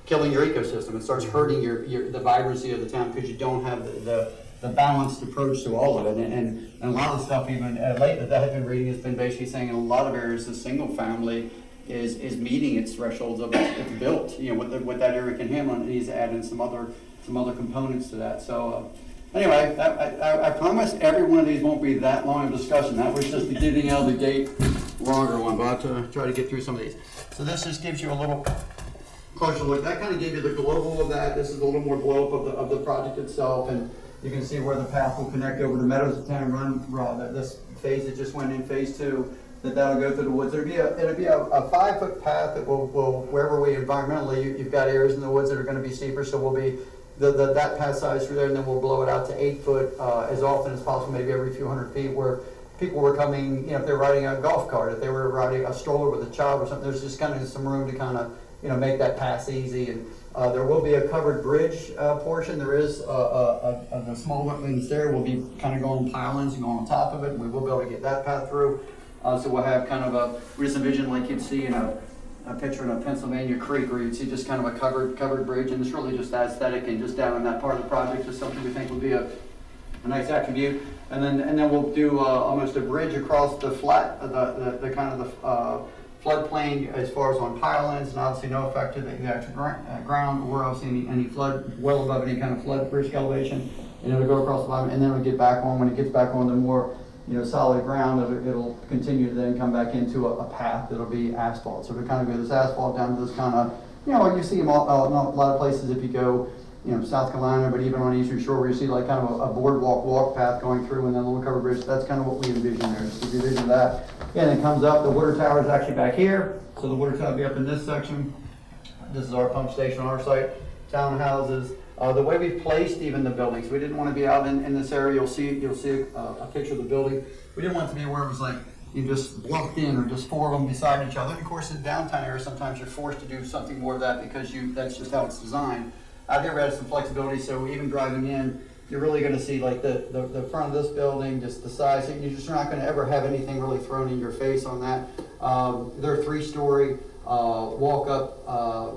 killing your ecosystem. It starts hurting the vibrancy of the town, because you don't have the balanced approach to all of it. And a lot of the stuff even lately that I've been reading has been basically saying in a lot of areas the single family is meeting its thresholds of it's built, what that area can handle, and it needs to add in some other components to that. So anyway, I promise every one of these won't be that long of discussion. That was just the getting out of the gate longer one, but I'll have to try to get through some of these. So this just gives you a little closer look. That kind of gave you the global of that. This is a little more blow up of the project itself, and you can see where the path will connect over to Meadows of Town Run. This phase that just went in, phase 2, that'll go through the woods. It'll be a 5-foot path that will wherever we environmentally, you've got areas in the woods that are going to be steeper, so we'll be that path size through there, and then we'll blow it out to 8 foot as often as possible, maybe every few hundred feet, where people were coming, if they're riding a golf cart, if they were riding a stroller with a child or something, there's just kind of some room to kind of, make that pass easy. And there will be a covered bridge portion. There is the small wetlands there. We'll be kind of going pilings and going on top of it, and we will be able to get that path through. So we'll have kind of we just envision like you'd see in a picture in a Pennsylvania creek, where you'd see just kind of a covered bridge, and it's really just aesthetic, and just down in that part of the project is something we think would be a nice attribute. And then we'll do almost a bridge across the flat, the kind of the floodplain as far as on pilings, and obviously no effect to the actual ground or obviously any flood, well above any kind of flood risk elevation. And it'll go across the bottom, and then it'll get back on. When it gets back on the more solid ground, it'll continue to then come back into a path that'll be asphalt. So it'll kind of go this asphalt down to this kind of, you see them a lot of places if you go, South Carolina, but even on Eastern Shore, where you see like kind of a boardwalk walk path going through, and then a little covered bridge. That's kind of what we envision there. So if you envision that, and it comes up. The water tower is actually back here, so the water tower will be up in this section. This is our pump station on our site. Townhouses. The way we've placed even the buildings, we didn't want to be out in this area. You'll see a picture of the building. We didn't want it to be where it was like you just blocked in, or just 4 of them beside each other. And of course, in the downtown area, sometimes you're forced to do something more of that, because that's just how it's designed. Out here we had some flexibility, so even driving in, you're really going to see like the front of this building, just the size. You're just not going to ever have anything really thrown in your face on that. They're 3-story walk-up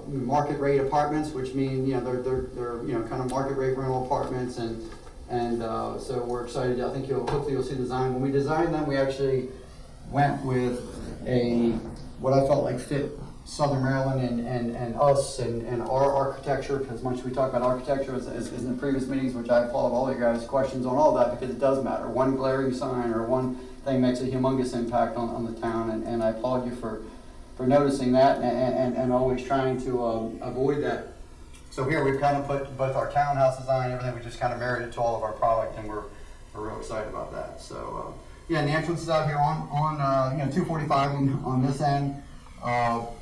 market rate apartments, which mean they're kind of market rate rental apartments, and so we're excited. I think hopefully you'll see the design. When we designed them, we actually went with what I felt like fit Southern Maryland and us and our architecture, as much as we talk about architecture as in the previous meetings, which I applaud all you guys' questions on all that, because it does matter. One glaring sign or one thing makes a humongous impact on the town, and I applaud you for noticing that and always trying to avoid that. So here we've kind of put both our townhouse design, everything, we just kind of married it to all of our product, and we're real excited about that. So yeah, and the entrance is out here on 245 on this end.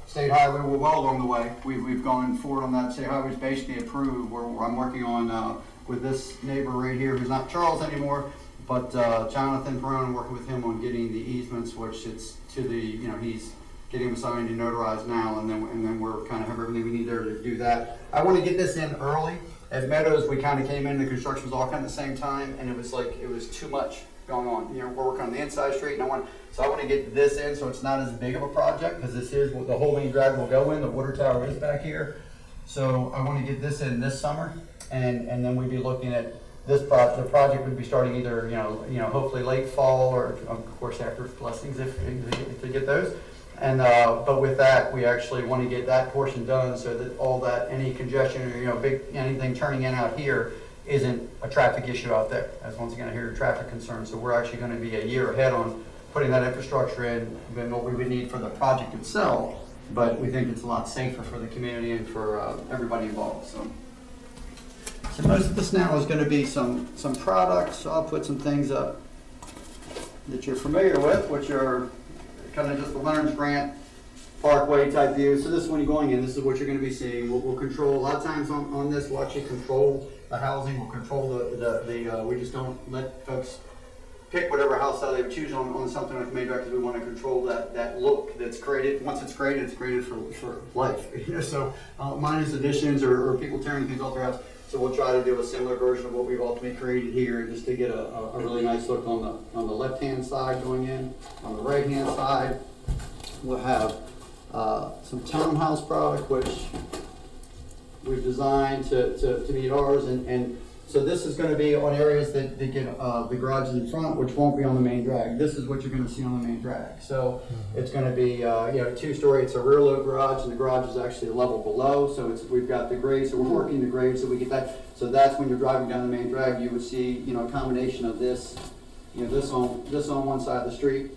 State Highway, we're well along the way. We've gone forward on that. State Highway is basically approved. I'm working on with this neighbor right here, who's not Charles anymore, but Jonathan Perone, working with him on getting the easements, which it's to the, he's getting them signed and notarized now, and then we're kind of have everything we need there to do that. I want to get this in early. At Meadows, we kind of came in, the construction was all kind of the same time, and it was too much going on. We're working on the inside street, and I want to get this in so it's not as big of a project, because this is the whole main drag will go in. The water tower is back here, so I want to get this in this summer, and then we'd be looking at this project. The project would be starting either hopefully late fall, or of course after blessings if to get those. And but with that, we actually want to get that portion done so that all that any congestion or big anything turning in out here isn't a traffic issue out there, as once again I hear traffic concerns. So we're actually going to be a year ahead on putting that infrastructure in than what we would need for the project itself, but we think it's a lot safer for the community and for everybody involved. So most of this now is going to be some products. So I'll put some things up that you're familiar with, which are kind of just the Leonard's Grant Parkway type view. So this is when you're going in, this is what you're going to be seeing. We'll control, a lot of times on this, we'll actually control the housing, we'll control the we just don't let folks pick whatever house style they choose on something like Main Drag, because we want to control that look that's created. Once it's created for life. So minus additions or people tearing things off their house. So we'll try to do a similar version of what we've ultimately created here, just to get a really nice look on the left-hand side going in. On the right-hand side, we'll have some townhouse product, which we've designed to meet ours, and so this is going to be on areas that get the garages in front, which won't be on the main drag. This is what you're going to see on the main drag. So it's going to be 2-story. It's a rear load garage, and the garage is actually a level below. So we've got the grade. So we're working the grade so we get that. So that's when you're driving down the main drag, you would see a combination of this, this on one side of the street,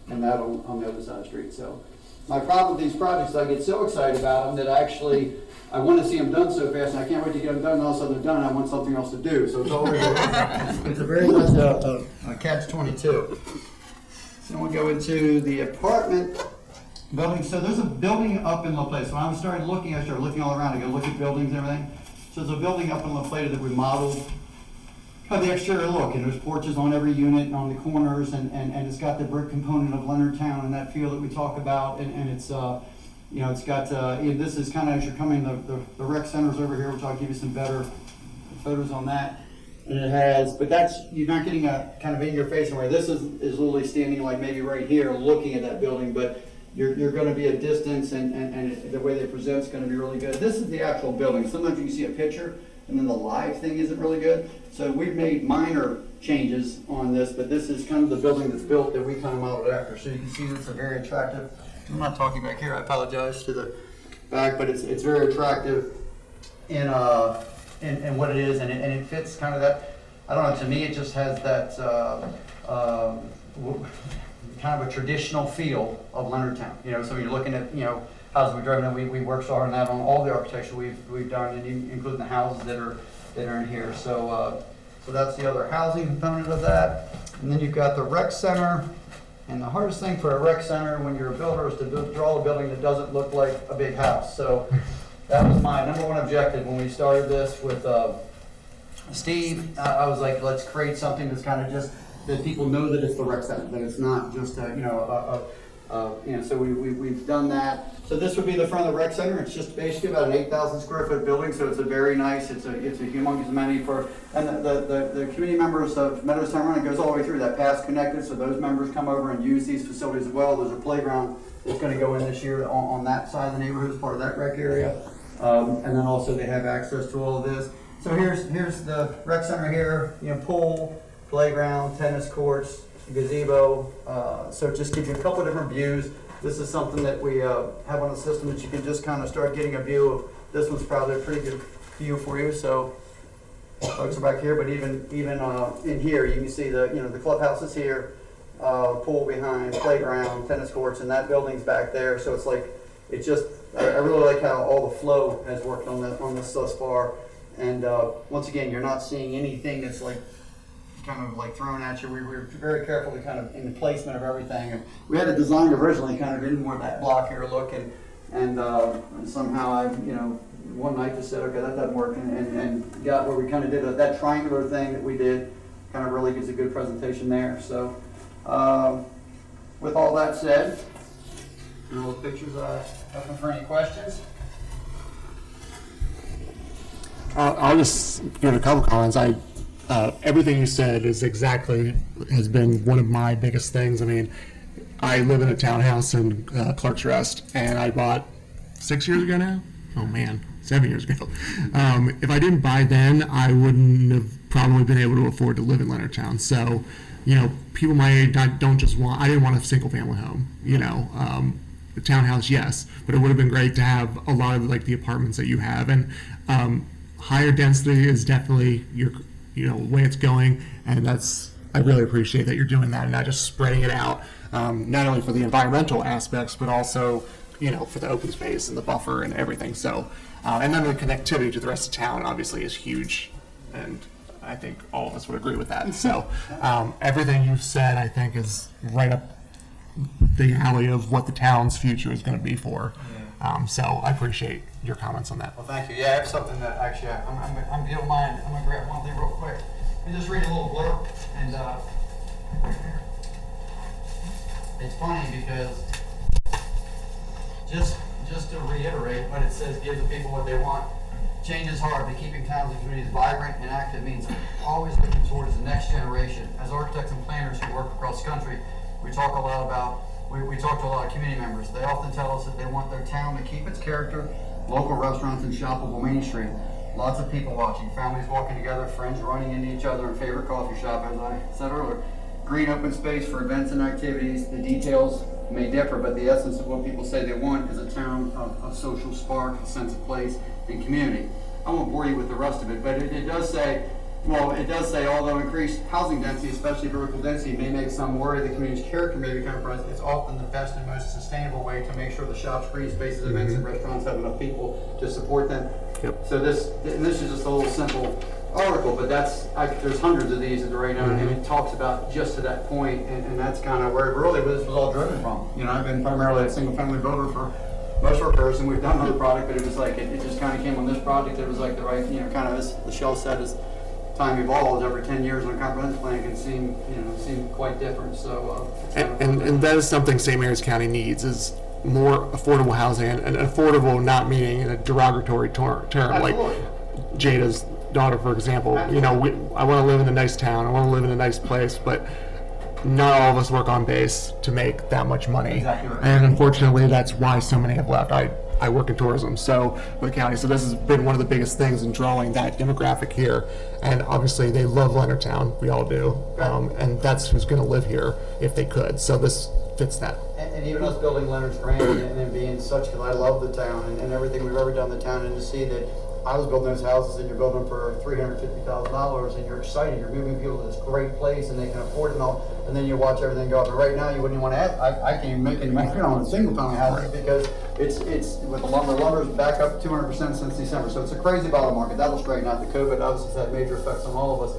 and that on the other side of the street. So my problem with these projects, I get so excited about them that I want to see them done so fast, and I can't wait to get them done, and all of a sudden they're done, and I want something else to do. So it's always it's a very much a catch-22. So we'll go into the apartment building. So there's a building up in La Plata. So when I started looking all around. I go look at buildings and everything. So there's a building up in La Plata that we modeled the exterior look, and there's porches on every unit and on the corners, and it's got the brick component of Leonardtown and that feel that we talk about, and it's it's got, this is kind of as you're coming, the rec center's over here, which I'll give you some better photos on that. And it has, but you're not getting a kind of in your face where this is literally standing like maybe right here looking at that building, but you're going to be a distance, and the way they present is going to be really good. This is the actual building. Sometimes you can see a picture and then the live thing isn't really good. So we've made minor changes on this, but this is kind of the building that's built that we kind of modeled after. So you can see it's a very attractive. I'm not talking back here, I apologize to the back, but it's very attractive in what it is, and it fits kind of that, I don't know, to me it just has that kind of a traditional feel of Leonardtown. So you're looking at, houses we've driven, and we worked so hard on that on all the architecture we've done, and including the houses that are in here. So that's the other housing component of that. And then you've got the rec center. And the hardest thing for a rec center when you're a builder is to draw a building that doesn't look like a big house. So that was my number one objective when we started this with Steve. I was like, let's create something that's kind of just that people know that it's the rec center, that it's not just so we've done that. So this would be the front of the rec center. It's just basically about an 8,000 square foot building, so it's a very nice, it's a humongous amenity and the community members of Meadows Town Run, it goes all the way through, that path's connected, so those members come over and use these facilities as well. There's a playground that's going to go in this year on that side of the neighborhood as part of that rec area. And then also they have access to all of this. So here's the rec center here, pool, playground, tennis courts, gazebo, so it just gives you a couple of different views. this is something that we have on the system that you can just kind of start getting a view of. This one's probably a pretty good view for you. So folks are back here, but even in here, you can see the clubhouse is here, pool behind, playground, tennis courts, and that building's back there. So it's like, I really like how all the flow has worked on this thus far. And once again, you're not seeing anything that's like kind of like thrown at you. We were very careful to kind of in the placement of everything. And we had it designed originally kind of in more that block here look, and somehow I, one night just said, okay, that doesn't work, and got where we kind of did that triangular thing that we did, kind of really gives a good presentation there. So with all that said, and all the pictures, open for any questions. I'll just give a couple comments. Everything you said has been one of my biggest things. I mean, I live in a townhouse in Clark's Rest, and I bought 6 years ago now. Oh man, 7 years ago. If I didn't buy then, I wouldn't have probably been able to afford to live in Leonardtown. So, people my age I didn't want a single family home. The townhouse, yes, but it would have been great to have a lot of like the apartments that you have, and higher density is definitely your way it's going, and I really appreciate that you're doing that and not just spreading it out, not only for the environmental aspects but also for the open space and the buffer and everything. So and then the connectivity to the rest of town obviously is huge, and I think all of us would agree with that. So everything you've said I think is right up the alley of what the town's future is going to be for. So I appreciate your comments on that. Well, thank you. Yeah, I have something that actually, if you don't mind, I'm going to grab one thing real quick. You just read a little blurb, and it's funny because just to reiterate what it says, give the people what they want. Change is hard, but keeping towns and communities vibrant and active means always looking towards the next generation. As architects and planners who work across the country, we talk a lot about, we talk to a lot of community members. They often tell us that they want their town to keep its character, local restaurants and shoppable Main Street. Lots of people watching, families walking together, friends running into each other, and favorite coffee shop, as I said earlier. Green open space for events and activities. The details may differ, but the essence of what people say they want is a town of social spark, a sense of place, and community. I won't bore you with the rest of it, but it does say, although increased housing density, especially vertical density, may make some worry the community's character may be compromised, it's often the best and most sustainable way to make sure the shops, green spaces, events, and restaurants have enough people to support them. Yep. So this is just a little simple article, but there's hundreds of these right now, and it talks about just to that point, and that's kind of where really this was all driven from. I've been primarily a single-family builder for most of our careers, and we've done another product, but it was like it just kind of came on this project. It was like the right, kind of as Michelle said, as time evolves, every 10 years on a comprehensive plan can seem quite different. So and that is something St. Mary's County needs, is more affordable housing, and affordable not meaning in a derogatory term. Absolutely. Like Jada's daughter, for example. I want to live in a nice town, I want to live in a nice place, but not all of us work on base to make that much money. Exactly right. And unfortunately, that's why so many have left. I work in tourism, so for the county, so this has been one of the biggest things in drawing that demographic here. And obviously, they love Leonardtown. We all do, and that's who's going to live here if they could. So this fits that. And even us building Leonard's Grand and then being such, because I love the town and everything we've ever done in the town, and to see that I was building those houses and you're building them for $350,000 and you're excited, you're moving people to this great place and they can afford it and all, and then you watch everything go up. But right now you wouldn't even want to add, I can't even make any money on a single family house because it's with the lumber's back up 200% since December. So it's a crazy bottom market. That was great. Not the COVID obviously has had major effects on all of us.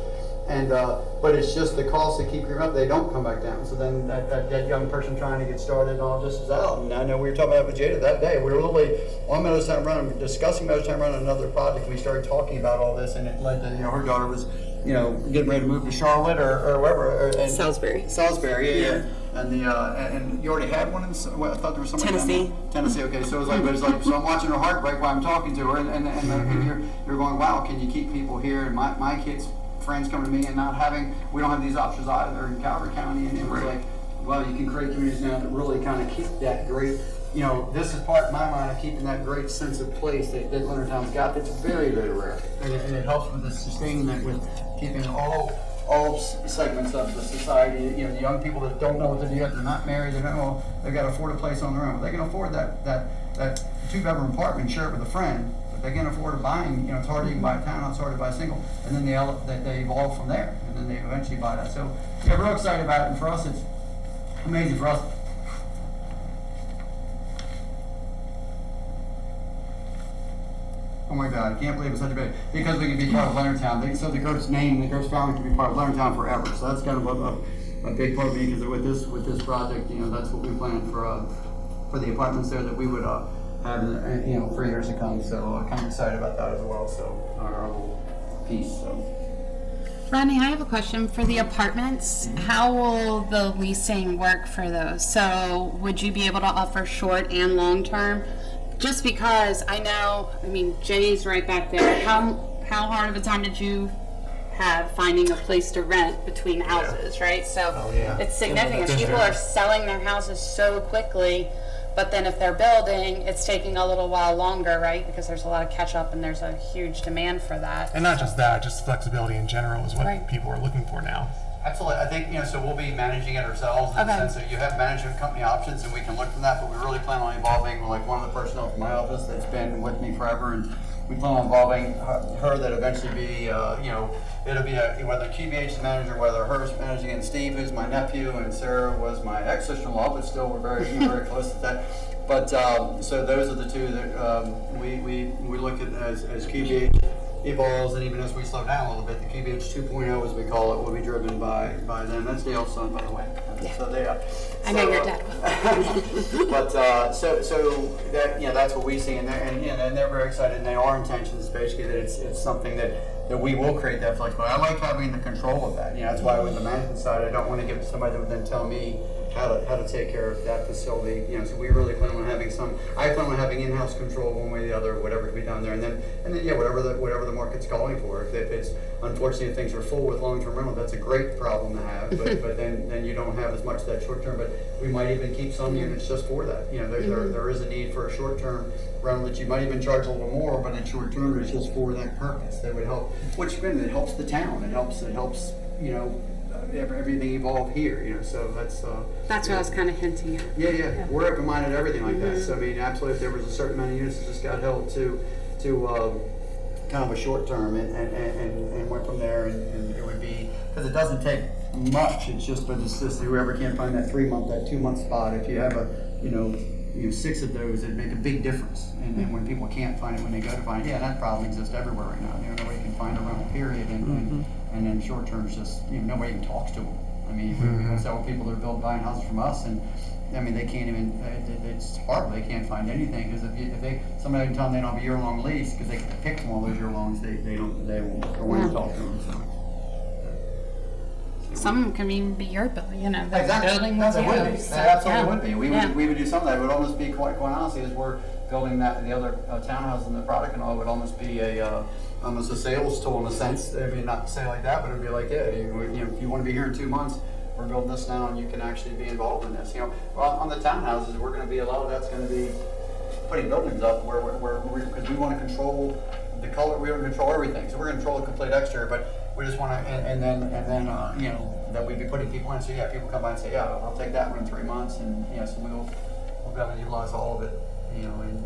And but it's just the costs that keep creeping up, they don't come back down. So then that young person trying to get started and all just is out. And I know we were talking about it with Jada that day. We were literally on Meadowstown Run, discussing Meadowstown Run on another project, and we started talking about all this, and it led to, her daughter was, getting ready to move to Charlotte or wherever. Salisbury. Salisbury, yeah. And and you already had one in, I thought there was somebody Tennessee. Tennessee, okay. So it was like, so I'm watching her heart break while I'm talking to her, and you're going, wow, can you keep people here? And my kids, friends coming to me and we don't have these options either in Calvert County, and it was like, well, you can create communities now that really kind of keep that great, this is part in my mind of keeping that great sense of place that Leonardtown's got that's very, very rare. And it helps with the sustaining that with keeping all segments of the society. You know, the young people that don't know what to do yet, they're not married, they don't know, they've got to afford a place on their own. They can afford that two-bedroom apartment, share it with a friend, but they can't afford buying, you know, it's hard to even buy a townhouse, it's hard to buy a single, and then they evolve from there, and then they eventually buy that. So, yeah, we're excited about it, and for us, it's amazing for us. Oh my God, I can't believe it's such a big, because we can be part of Leonardtown. So the Gertz name, the Gertz family can be part of Leonardtown forever. So that's kind of a big part of me, because with this project, you know, that's what we planned for the apartments there that we would have, you know, for years to come. So I'm kind of excited about that as well. So our little piece. So. Rodney, I have a question for the apartments. How will the leasing work for those? So would you be able to offer short and long term? Just because I know, I mean, Jay's right back there. How hard of a time did you have finding a place to rent between houses, right? So it's significant. People are selling their houses so quickly, but then if they're building, it's taking a little while longer, right? Because there's a lot of catch up and there's a huge demand for that. And not just that, just flexibility in general is what people are looking for now. Absolutely. I think, you know, so we'll be managing it ourselves in the sense that you have management company options and we can look from that, but we really plan on evolving, like one of the personnel from my office that's been with me forever, and we plan on involving her that eventually be, you know, it'll be whether QBH is manager, whether her's managing, and Steve, who's my nephew, and Sarah was my ex-sister-in-law, but still we're very, very close to that. But, so those are the two that we look at as QBH evolves, and even as we slow down a little bit, the QBH 2.0, as we call it, will be driven by them. That's Dale's son, by the way. Yeah. So they are. I know your dad will. But so that, you know, that's what we see, and they're very excited. And they are intentions basically that it's something that we will create that flexibility. I like having the control of that. You know, that's why with the management side, I don't want to give it to somebody that would then tell me how to take care of that facility. You know, so we really plan on having I plan on having in-house control one way or the other, whatever can be done there, and then yeah, whatever the market's calling for. If it's unfortunately if things are full with long-term rental, that's a great problem to have. But then you don't have as much of that short-term. But we might even keep some units just for that. You know, there is a need for a short-term rental that you might even charge a little more, but in short-term it's just for that purpose. That would help. Which again, it helps the town. It helps. You know. Everything evolved here, you know, so that's what I was kind of hinting at. Yeah. We're open-minded to everything like that. So I mean, absolutely, if there was a certain amount of units that just got held to kind of a short term and went from there, and it would be, because it doesn't take much. It's just whoever can't find that 3-month, that 2-month spot. If you have you know 6 of those, it'd make a big difference. And then when people can't find it, when they go to find it, that problem exists everywhere right now. You know, nobody can find a rental period, and then short term is just, you know, nobody even talks to them. I mean, we have several people that are buying houses from us, and I mean, they can't even, it's horrible, they can't find anything, because if somebody can tell them they don't have a year-long lease, because they pick from all those year-longs, they won't want to talk to them, so. Some of them can even be your building, you know, the Exactly. building No, with they you. would be. So, They absolutely would be. We Yeah. would do something that would almost be quite honestly, as we're building that, the other townhouse and the product and all, would almost be almost a sales tool in a sense. I mean, not to say like that, but it'd be like, yeah, you know, if you want to be here in 2 months, we're building this now, and you can actually be involved in this. You know, well, on the townhouses, we're going to be, a lot of that's going to be putting buildings up where because we want to control the color, we want to control everything. So we're going to control the complete exterior, but we just want to, and then you know, that we'd be putting people in. So yeah, people come by and say, yeah, I'll take that one in 3 months, and yeah, so we'll be able to utilize all of it, you know, and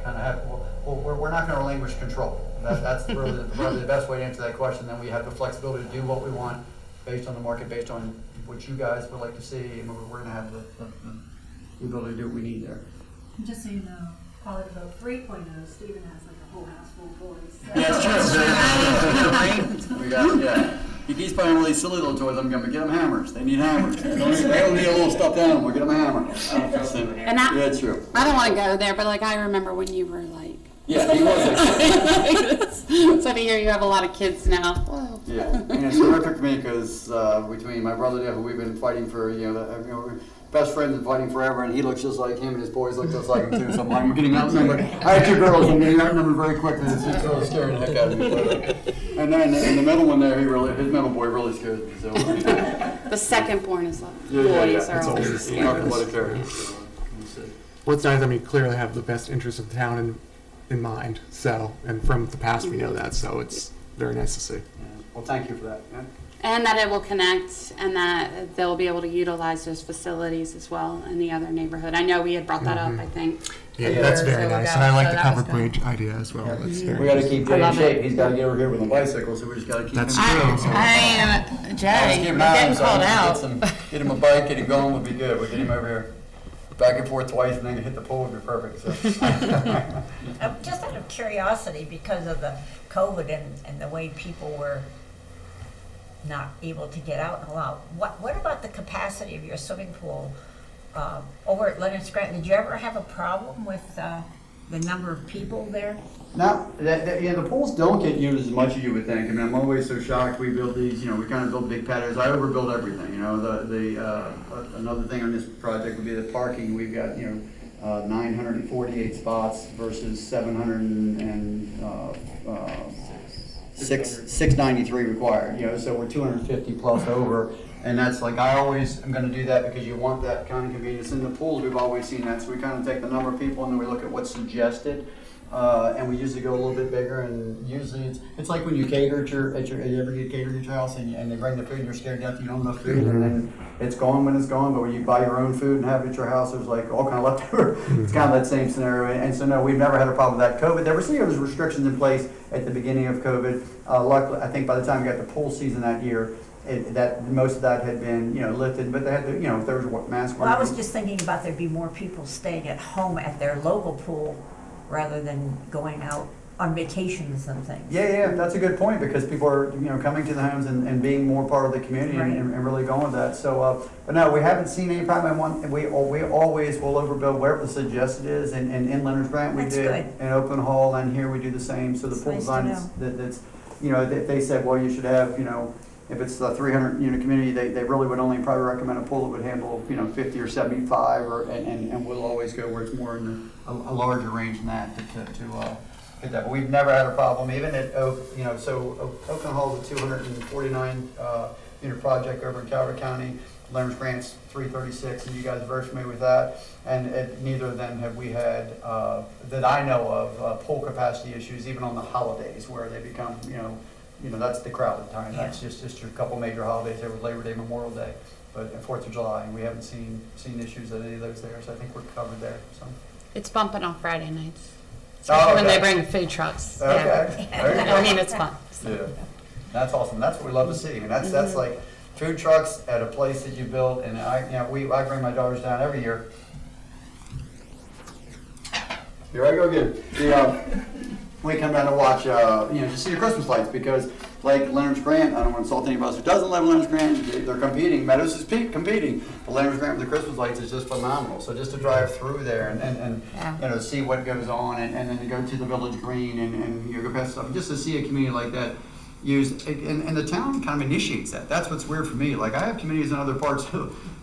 kind of have. We're not going to relinquish control. That's really probably the best way to answer that question. Then we have the flexibility to do what we want based on the market, based on what you guys would like to see, and we're going to have the ability to do what we need there. Just so you know, Quality Vote 3.0, Stephen has like a whole house full of boys. So. Yeah, it's true. We got, he keeps playing with these silly little toys. I'm going to get them hammers. They need hammers. They don't need a little stuffed animal. Get them a hammer. And yeah, it's true. I don't want to go there, but like I remember when you were like. Yeah, he was. So to hear you have a lot of kids now. Whoa. Yeah, and it's terrific for me because between my brother, who we've been fighting for, we're best friends and fighting forever, and he looks just like him, and his boys look just like him too. So I'm like, we're getting outnumbered. I have 2 girls, I'm getting outnumbered very quickly. It's really scaring the heck out of me. And then in the middle one there, his middle boy really scares me. So the second born is like boys are always scary. What's nice, I mean, clearly have the best interests of the town in mind. So, and from the past we know that, so it's very nice to see. Well, thank you for that. Yeah. And that it will connect and that they'll be able to utilize those facilities as well in the other neighborhood. I know we had brought that up, I think. Yeah, a year that's or very so nice. ago, And I like so the that was covered good. bridge idea as well. That's very We gotta nice. keep I Jay in love shape. it. He's gotta get over here with a bicycle, so we just gotta keep That's him. true. I am, Let's Jay, keep you're him out, getting so called Get him a bike, get him going, would be good. We'll get him over here. Back and forth twice and then hit the pool would be perfect, so. Just out of curiosity, because of the COVID and the way people were not able to get out and allow, what about the capacity of your swimming pool over at Leonard Scranton? Did you ever have a problem with the number of people there? No, the pools don't get used as much as you would think. I mean, I'm always so shocked. We build these, you know, we kind of build big patios. I overbuild everything, you know. Another thing on this project would be the parking. We've got, you know, 948 spots versus 693 required, you know, so we're 250 plus over. And that's like, I always am gonna do that because you want that kind of convenience. In the pools, we've always seen that. So we kind of take the number of people and then we look at what's suggested. And we usually go a little bit bigger, and usually it's like when you cater at your you ever get catered at your house and they bring the food and you're scared to death you don't have enough food, and then it's gone when it's gone. But when you buy your own food and have it at your house, there's like all kind of leftover. It's kind of that same scenario. And so no, we've never had a problem with that. COVID, there was restrictions in place at the beginning of COVID. Luckily, I think by the time we got the pool season that year, that most of that had been, you know, lifted, but they had to, you know, if there was masks. Well, I was just thinking about there'd be more people staying at home at their local pool rather than going out on vacations and things. Yeah, that's a good point, because people are, you know, coming to the homes and being more part of the community, Right. and really going with that. So, but no, we haven't seen any problem. We always will overbuild wherever the suggested is, and in Leonard's Grant we That's did, good. in Open Hall, and here we do the same. So the It's pool nice to design know. that's, you know, they said, well, you should have, you know, if it's a 300 unit community, they really would only probably recommend a pool that would handle, you know, 50 or 75, and we'll always go where it's more in a larger range than that to get that. But we've never had a problem, even at Oak, you know, so Oakland Hall is a 249 unit project over in Calvert County. Leonard's Grant's 336, and you guys are very familiar with that. And neither of them have we had, that I know of, pool capacity issues, even on the holidays where they become, you know, that's the crowded time. Yeah. That's just your couple major holidays there with Labor Day, Memorial Day, but 4th of July, we haven't seen issues at any of those there, so I think we're covered there, so. It's bumping on Friday nights. Oh, Especially when okay. they bring food trucks. Okay. Yeah. There you go. I mean, it's fun. So. Yeah, that's awesome. That's what we love to see. I mean, that's like food trucks at a place that you built, and I bring my daughters down every year. Here I go again. We come down to watch, just see the Christmas lights, because like Leonard's Grant, I don't want to insult anybody who doesn't live in Leonard's Grant, they're competing. Meadows is competing, but Leonard's Grant with the Christmas lights is just phenomenal. So just to drive through there and you know, see what goes on, and then to go to the Village Green and you know, go past stuff, just to see a community like that used, and the town kind of initiates that. That's what's weird for me. Like, I have communities in other parts,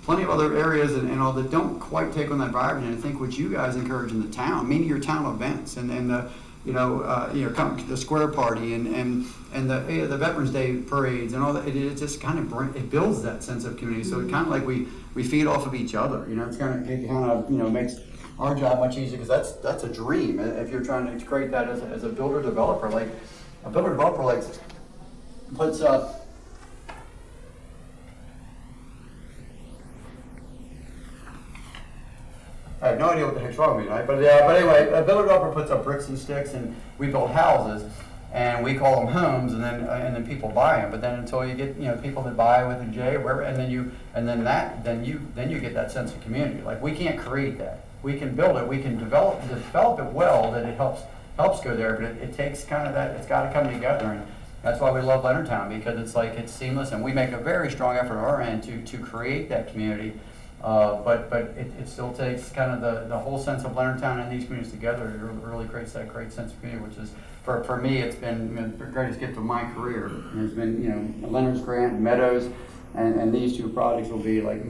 plenty of other areas and all, that don't quite take on that vibrant, and I think what you guys encourage in the town, meaning your town events, and come to the square party and the Veterans Day parades and all that. It just kind of it builds that sense of community. So it kind of like we feed off of each other. You know, it kind of makes our job much easier, because that's a dream. If you're trying to create that as a builder developer, like a builder developer, like puts up. I have no idea what the heck's wrong with me tonight, but anyway, a builder developer puts up bricks and sticks, and we build houses, and we call them homes, and then people buy them. But then until you get people that buy with a J or wherever, and then you get that sense of community. Like, we can't create that. We can build it. We can develop it well, that it helps go there. But it takes kind of that. It's got to come together, and that's why we love Leonardtown, because it's seamless, and we make a very strong effort on our end to create that community. But it still takes kind of the whole sense of Leonardtown and these communities together. It really creates that great sense of community, which is, for me, it's been the greatest gift of my career. It's been, Leonard's Grant, Meadows, and these two projects will be like,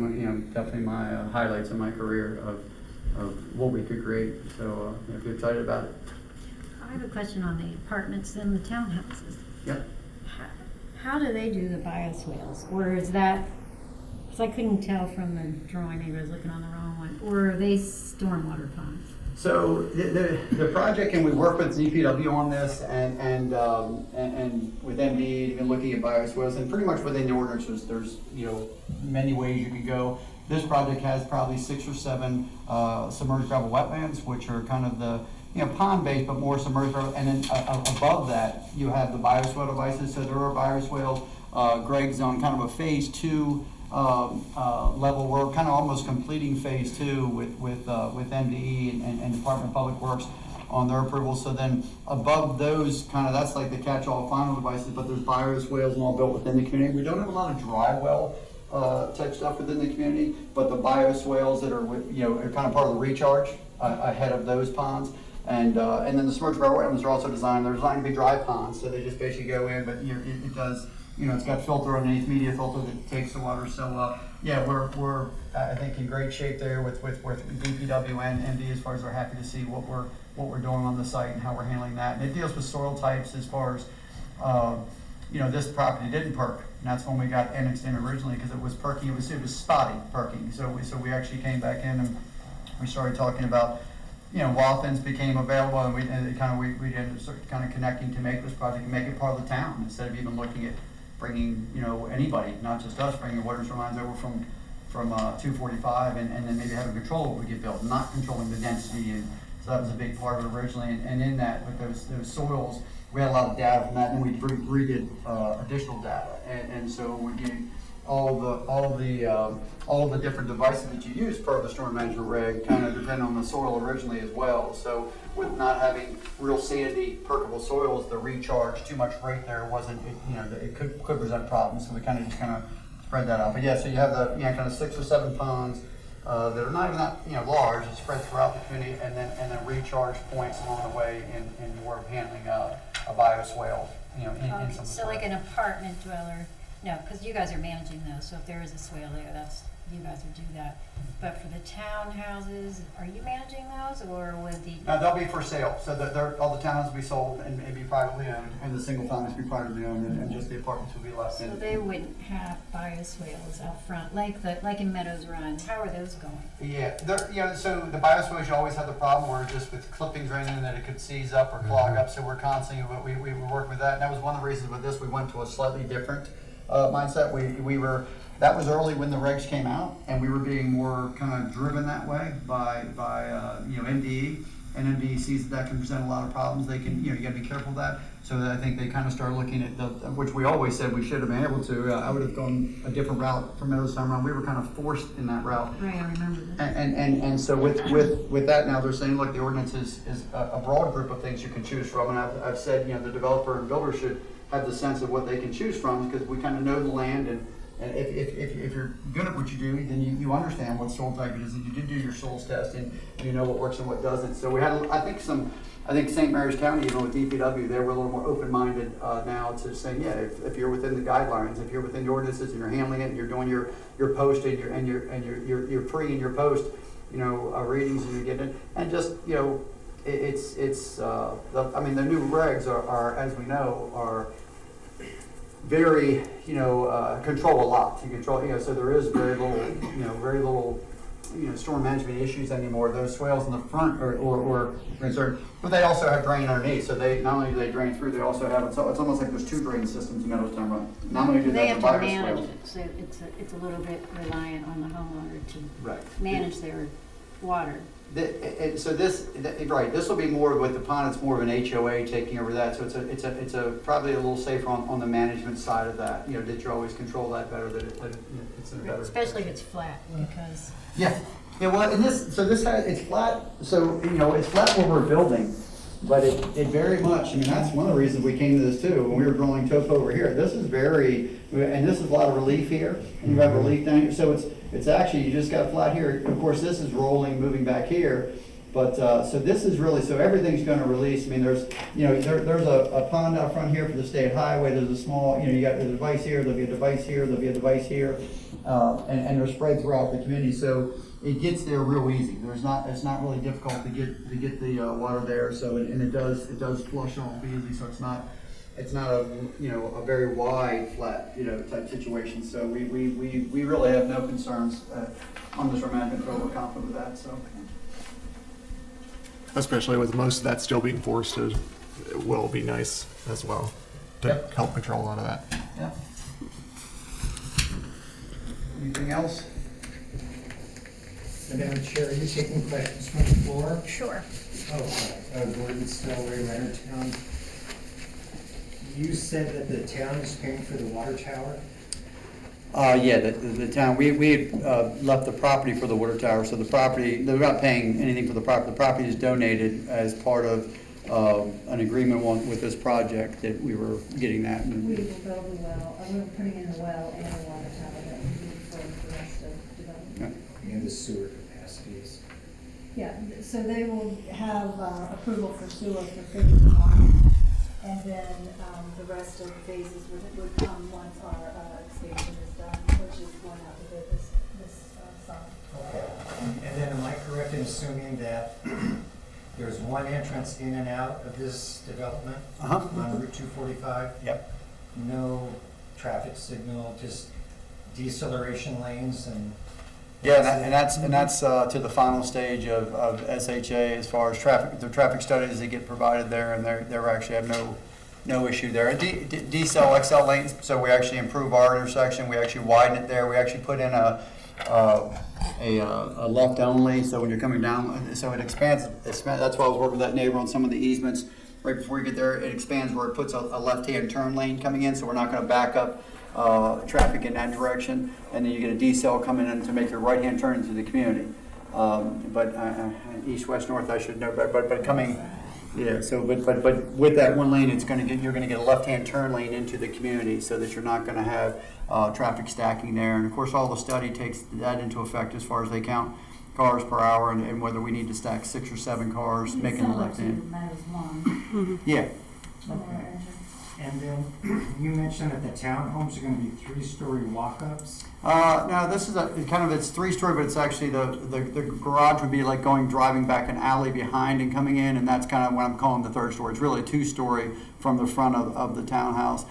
definitely my highlights of my career of what we could create. So if you're excited about it. I have a question on the apartments and the townhouses. Yep. How do they do the bioswales? Or is that, because I couldn't tell from the drawing, maybe I was looking on the wrong one, or are they stormwater ponds? So the project, and we work with DPW on this and with MD, even looking at bioswales, and pretty much within the ordinances, there's, you know, many ways you can go. This project has probably 6 or 7 submerged gravel wetlands, which are kind of the, you know, pond-based, but more submerged gravel. And then above that, you have the bioswale devices. So there are bioswales. Greg's on kind of a phase 2 level. We're kind of almost completing phase 2 with MDE and Department of Public Works on their approval. So then above those, kind of, that's like the catch-all final devices, but there's bioswales and all built within the community. We don't have a lot of dry well type stuff within the community, but the bioswales that are, you know, are kind of part of the recharge ahead of those ponds. And then the submerged gravel wetlands are also designed, they're designed to be dry ponds, so they just basically go in, but it does, you know, it's got filter underneath, media filter that takes the water. So yeah, we're I think in great shape there with DPW and MD, as far as they're happy to see what we're doing on the site and how we're handling that. And it deals with soil types as far as, you know, this property didn't perk, and that's when we got annexed in originally, because it was perking, it was spotty perking. So we actually came back in and we started talking about, you know, Wathans became available, and we ended up kind of connecting to make this project and make it part of the town, instead of even looking at bringing, you know, anybody, not just us, bringing the water lines over from 245 and then maybe having control of what we get built, not controlling the density. And so that was a big part of it originally. And in that, with those soils, we had a lot of data from that, and then we redid additional data. And so we get all of the different devices that you use per the storm management reg kind of depend on the soil originally as well. So with not having real sandy, permeable soils, the recharge too much rate there wasn't, you know, it could present problems. So we kind of spread that out. But yeah, so you have the, you know, kind of 6 or 7 ponds that are not even that, you know, large, it's spread throughout the community, and then recharge points along the way in more of handling a bioswale, you know, in some. So like an apartment dweller, no, because you guys are managing those, so if there is a swale there, that's, you guys would do that. But for the townhouses, are you managing those, or would the? No, they'll be for sale, so all the townhouses will be sold and be privately owned, and the single families will be privately owned, and just the apartments will be left in. So they wouldn't have bioswales out front, like in Meadows Run. How are those going? Yeah, so the bioswales, you always have the problem where just with clippings or anything that it could seize up or clog up, so we're constantly, we work with that, and that was one of the reasons with this, we went to a slightly different mindset. That was early when the regs came out, and we were being more kind of driven that way by you know, MDE, and MDE sees that can present a lot of problems. They can, you know, you got to be careful of that. So I think they kind of started looking at which we always said we should have been able to. I would have gone a different route from Meadows time around. We were kind of forced in that route. Right, I remember that. And so with that now, they're saying, look, the ordinance is a broad group of things you can choose from, and I've said, you know, the developer and builder should have the sense of what they can choose from, because we kind of know the land, and if you're good at what you do, then you understand what soil type it is, and you did do your soils test, and you know what works and what doesn't. So we had, I think St. Mary's County, even with DPW, they were a little more open-minded now to saying, yeah, if you're within the guidelines, if you're within the ordinances, and you're handling it, and you're doing your post and your pre and your post, you know, readings, and you're getting it, and just, you know, I mean, the new regs are, as we know, are very, you know, control a lot. You control, you know, so there is very little, you know, storm management issues anymore. Those swales in the front or concerned, but they also have drain underneath. So they not only do they drain through, they also have it's almost like there's 2 drain systems in Meadows Town Run. Not only do they have to the manage bioswales. it, so it's a little bit reliant on the homeowner to Right. manage their water. This will be more with the pond. It's more of an HOA taking over that. So it's probably a little safer on the management side of that. You know, did you always control that better? It's a better. Especially if it's flat, because. Yeah. Well, it's flat. So you know, it's flat where we're building, but it very much. I mean, that's one of the reasons we came to this too. When we were drawing topo over here, this is and this is a lot of relief here, and you have relief down here. So it's actually, you just got flat here. Of course, this is rolling, moving back here. But, so this is really, so everything's going to release. I mean, there's a pond out front here for the state highway. There's a small, you know, you got the device here, there'll be a device here, there'll be a device here. And they're spread throughout the community. So it gets there real easy. It's not really difficult to get the water there. So, and it does flush off easily. So it's not a, you know, a very wide, flat, you know, type situation. So we really have no concerns on this management, but we're confident with that. So. especially with most of that still being forested, it will be nice as well to help control a lot of that. Yeah. Anything else? Madam Chair, are you taking questions from the floor? Sure. Gordon Stowaway, Leonardtown. You said that the town is paying for the water tower? Yeah, the town, we had left the property for the water tower, so the property, they're not paying anything for the property. The property is donated as part of an agreement with this project that we were getting that. We will build the well, we were putting in the well and the water tower that we need for the rest of development. And the sewer capacities? Yeah, so they will have approval for sewer for phase one, and then the rest of the phases would come once our expansion is done, which is going out to bid this summer. Okay. And then am I correct in assuming that there's one entrance in and out of this development on Route 245? Yep. No traffic signal, just deceleration lanes and? Yeah, and that's to the final stage of SHA as far as the traffic studies that get provided there, and they actually have no issue there. D-cell, XL lanes, so we actually improve our intersection, we actually widen it there, we actually put in a left only, so when you're coming down, so it expands, that's why I was working with that neighbor on some of the easements. Right before you get there, it expands where it puts a left-hand turn lane coming in, so we're not gonna back up traffic in that direction, and then you get a D-cell coming in to make your right-hand turn into the community. But east, west, north, I should know, but coming, yeah. So, but with that one lane, you're gonna get a left-hand turn lane into the community, so that you're not gonna have traffic stacking there. And of course, all the study takes that into effect as far as they count cars per hour and whether we need to stack 6 or 7 cars making the left hand. Yeah. Okay. And then you mentioned that the townhomes are going to be 3-story walk-ups? No, this is it's 3-story, but it's actually the garage would be like driving back an alley behind and coming in, and that's kind of what I'm calling the 3rd story. It's really a 2-story from the front of the townhouse.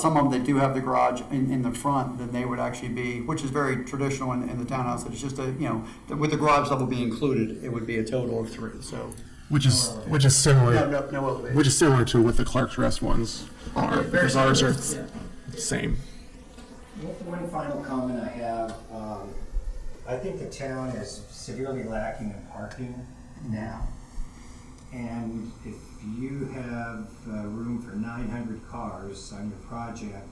Some of them that do have the garage in the front, then they would actually be, which is very traditional in the townhouse. It's just with the garage level being included, it would be a total of 3. So. Which is similar. No elevation. Which is similar to what the Clark's Rest ones are, because ours are same. One final comment I have, I think the town is severely lacking in parking now. And if you have room for 900 cars on your project,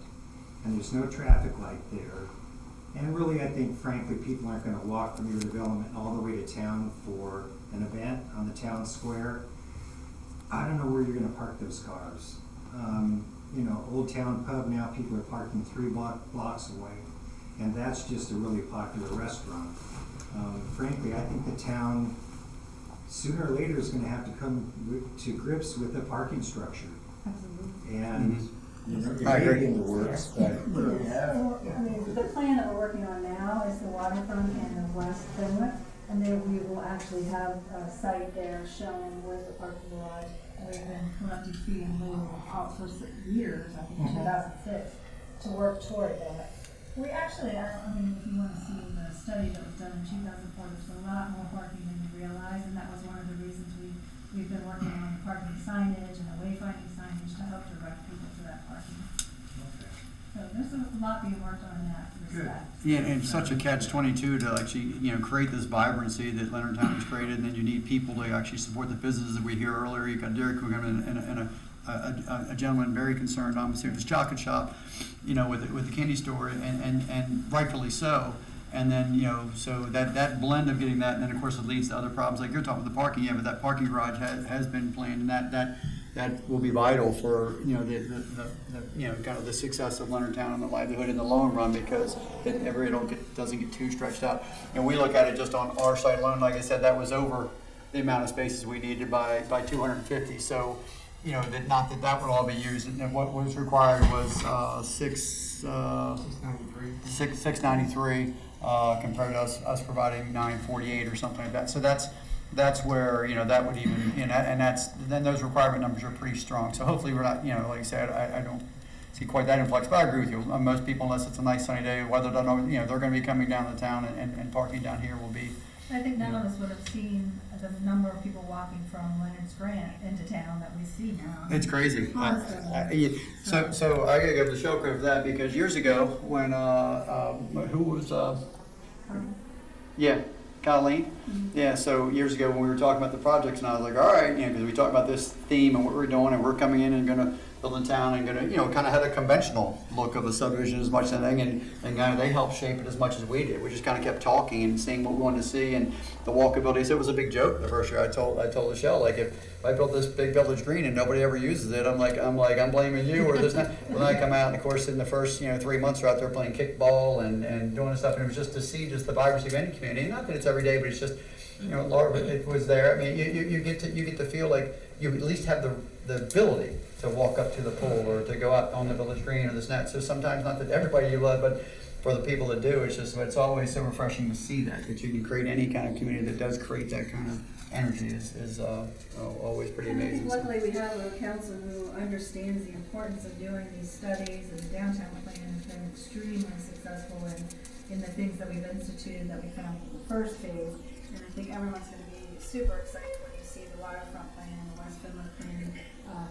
and there's no traffic light there, and really I think frankly people aren't going to walk from your development all the way to town for an event on the town square, I don't know where you're going to park those cars. Old Town Pub, now people are parking 3 blocks away, and that's just a really popular restaurant. Frankly, I think the town sooner or later is going to have to come to grips with the parking structure. Absolutely. And it I may agree. be in the works, but The plan that we're working on now is the waterfront and the west Finwick, and then we will actually have a site there showing where the parking garage. And we've been collecting fee and lieu for years, I think 2006, to work toward that. We actually, if you want to see the study that was done in 2004, there's a lot more parking than you realize, and that was one of the reasons we've been working on the parking signage and the wayfinding signage to help direct people to that parking. So there's a lot being worked on in that respect. Yeah, and it's such a catch-22 to actually, create this vibrancy that Leonardtown has created, and then you need people to actually support the businesses that we hear earlier. You've got Derek Coogan and a gentleman very concerned, obviously, with his chocolate shop, with the candy store, and rightfully so. And then, so that blend of getting that, and then of course it leads to other problems, like you're talking about the parking, yeah, but that parking garage has been planned, and that will be vital for, kind of the success of Leonardtown and the livelihood in the long run, because it doesn't get too stretched out. And we look at it just on our site alone, like I said, that was over the amount of spaces we needed by 250. So, that would all be used. And what was required was 693 compared to us providing 948 or something like that. So that's where, that would even, and then those requirement numbers are pretty strong. So hopefully we're not, like I said, I don't see quite that influx, but I agree with you. Most people, unless it's a nice sunny day, weather doesn't always, they're going to be coming down to town, and parking down here will be I think none of us would have seen the number of people walking from Leonard's Grant into town that we see now. It's crazy. Constantly. So I gotta give the show credit for that, because years ago, when, who was, yeah, Colleen? Yeah, so years ago when we were talking about the projects, and I was like, all right, because we talked about this theme and what we're doing, and we're coming in and gonna build a town and gonna, kind of had a conventional look of a subdivision as much as anything, and kind of they helped shape it as much as we did. We just kind of kept talking and seeing what we wanted to see, and the walkability. So it was a big joke the first year. I told Michelle, like, if I built this big village green and nobody ever uses it, I'm blaming you or this. Well, then I come out, and of course, in the first 3 months, we're out there playing kickball and doing stuff, and it was just to see just the vibrancy of any community. Not that it's every day, but it's just, Laura, it was there. I mean, you get to feel like you at least have the ability to walk up to the pool or to go out on the village green or this and that. So sometimes, not that everybody you love, but for the people that do, it's always so refreshing to see that you can create any kind of community that does create that kind of energy is always pretty And I amazing. think luckily we have a council who understands the importance of doing these studies, and the downtown plan has been extremely successful in the things that we've instituted that we found in the first phase. And I think everyone's going to be super excited when you see the waterfront plan, the West Finland plan,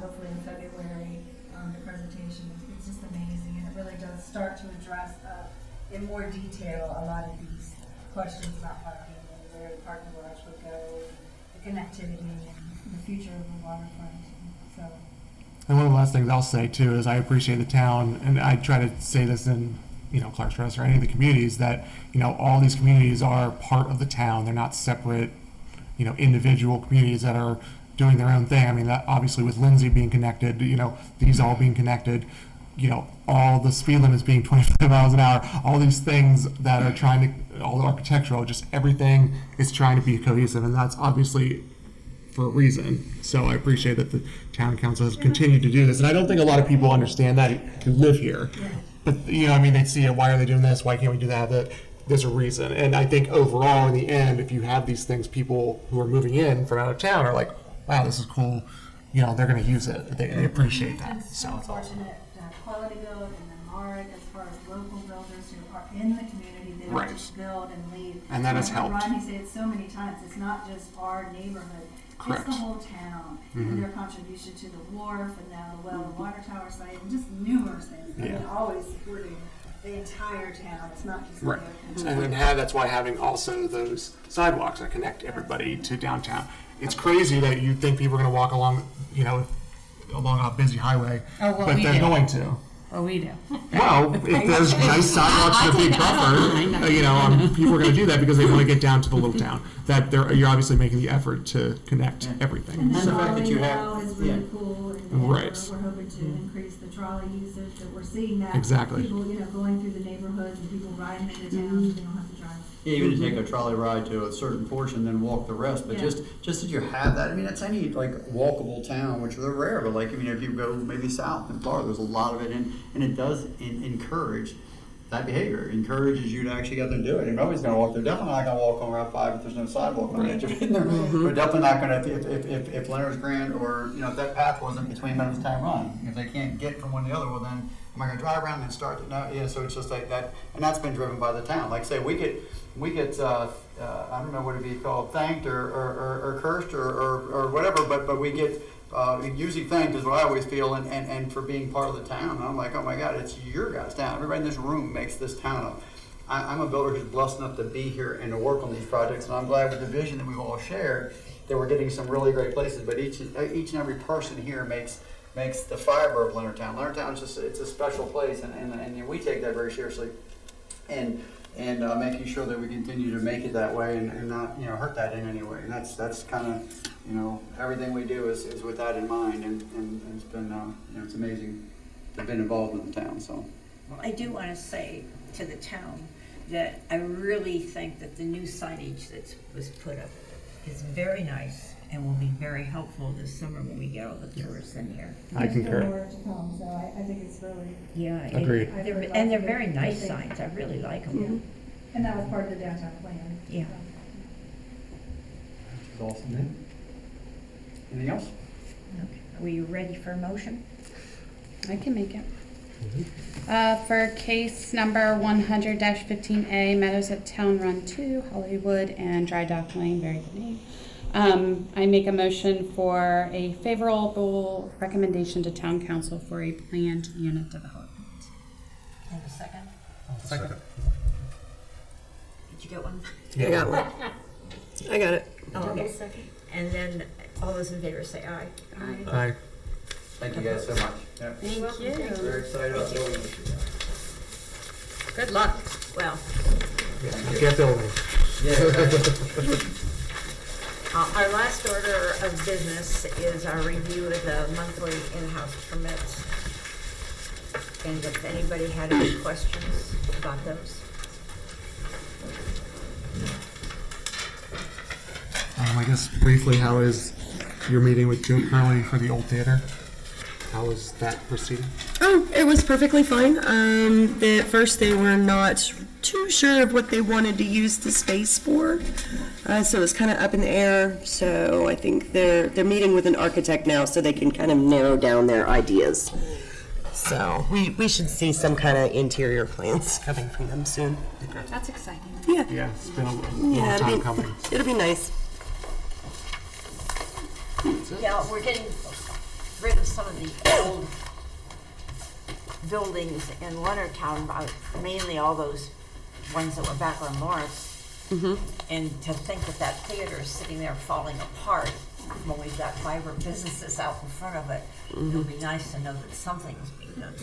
hopefully in February, the presentation. It's just amazing, and it really does start to address in more detail a lot of these questions about parking and where the parking garage would go, the connectivity and the future of the waterfront. So. And one of the last things I'll say too is I appreciate the town, and I try to say this in Clark's Rest or any of the communities, that all these communities are part of the town. They're not separate, individual communities that are doing their own thing. I mean, that obviously with Lindsay being connected, these all being connected, all the speed limits being 25 miles an hour, all these things that are all the architectural, just everything is trying to be cohesive, and that's obviously for a reason. So I appreciate that the town council has continued to do this, and I don't think a lot of people understand that who live here. But they see it. Why are they doing this? Why can't we do that? There's a reason, and I think overall, in the end, if you have these things, people who are moving in from out of town are like, "Wow, this is cool." They're going to use it. They appreciate that. It's so fortunate that Quality Build and then Mark, as far as local builders who are in the community, they don't just build and leave. And that has helped. Rodney said it so many times. It's not just our neighborhood. Correct. It's the whole town, and their contribution to the wharf and now the well and water tower site, and just numerous things. Yeah. And always supporting the entire town. It's not just Right. their And then that's why having also those sidewalks that connect everybody to downtown. It's crazy that you think people are going to walk along, along a busy highway, but they're going to. Oh, we do. Well, if there's nice sidewalks and a big buffer, people are going to do that because they want to get down to the little town. You're obviously making the effort to connect everything. And the And the fact that you trolley have- now is really yeah. cool, and Right. we're hoping to increase the trolley usage, that we're seeing that. Exactly. People, going through the neighborhoods and people riding into town, so they don't have to drive. Yeah, even to take a trolley ride to a certain portion, then walk the rest. But Yeah. just that you have that. I mean, that's any walkable town, which they're rare. But if you go maybe south in Florida, there's a lot of it, and it does encourage that behavior. It encourages you to actually get there and do it. And nobody's going to walk there. Definitely not going to walk on Route 5 if there's no sidewalk on the edge of it. But definitely not going to if Leonard's Grant or if that path wasn't between Meadows and Town Run. If they can't get from one to the other, well then am I going to drive around and start it? No, yeah. So it's just like that, and that's been driven by the town. Like I say, we get I don't know what it'd be called, thanked or cursed or whatever, but we get usually thanked is what I always feel, and for being part of the town. And I'm like, oh my God, it's your guys' town. Everybody in this room makes this town up. I'm a builder who's blessed enough to be here and to work on these projects, and I'm glad with the vision that we've all shared that we're getting some really great places. But each and every person here makes the fiber of Leonardtown. Leonardtown is it's a special place, and we take that very seriously. And making sure that we continue to make it that way and not hurt that in any way. And that's kind of everything we do is with that in mind. And it's been it's amazing to have been involved in the town. So Well, I do want to say to the town that I really think that the new signage that was put up is very nice and will be very helpful this summer when we get all the tourists in here. I concur. There's more to come, so I think it's really. Yeah. Agreed. And they're very nice signs. I really like them. Yeah. And that was part of the downtown plan. Yeah. it's awesome. Anything else? Okay. Were you ready for a motion? I can make it. For case number 100-15A, Meadows at Town Run 2, Hollywood and Dry Dock Lane, very good name. I make a motion for a favorable recommendation to Town Council for a planned unit development. And a second? Second. Did you get one? I got one. I got it. Okay. And then all those in favor say aye. Aye. Thank you guys so much. Yeah. Thank you. Very excited about building this. Good luck. Well, Get building. our last order of business is our review of the monthly in-house permits. And if anybody had any questions about those. I guess briefly, how is your meeting with Joe Curley for the old theater? How is that proceeding? Oh, it was perfectly fine. At first they were not too sure of what they wanted to use the space for, so it was kind of up in the air. So I think they're meeting with an architect now, so they can kind of narrow down their ideas. So we should see some kind of interior plans coming from them soon. That's exciting. Yeah. Yeah, it's been a long time coming. It'll be nice. Yeah, we're getting rid of some of the old buildings in Leonardtown, mainly all those ones that were back on Lawrence. And to think that that theater is sitting there falling apart when we've got vibrant businesses out in front of it, it'll be nice to know that something is being done.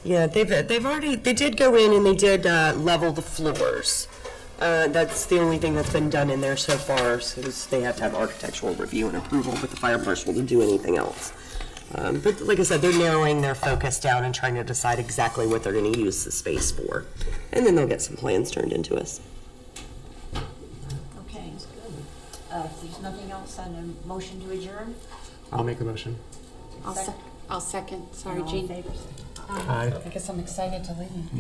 Yeah, they did go in and they did level the floors. That's the only thing that's been done in there so far, since they have to have architectural review and approval with the fire marshal to do anything else. But like I said, they're narrowing their focus down and trying to decide exactly what they're going to use the space for. And then they'll get some plans turned into us. Okay, good. If there's nothing else on a motion to adjourn? I'll make a motion. I'll second. Sorry, All in Jean. favor? Aye. I guess I'm excited to leave.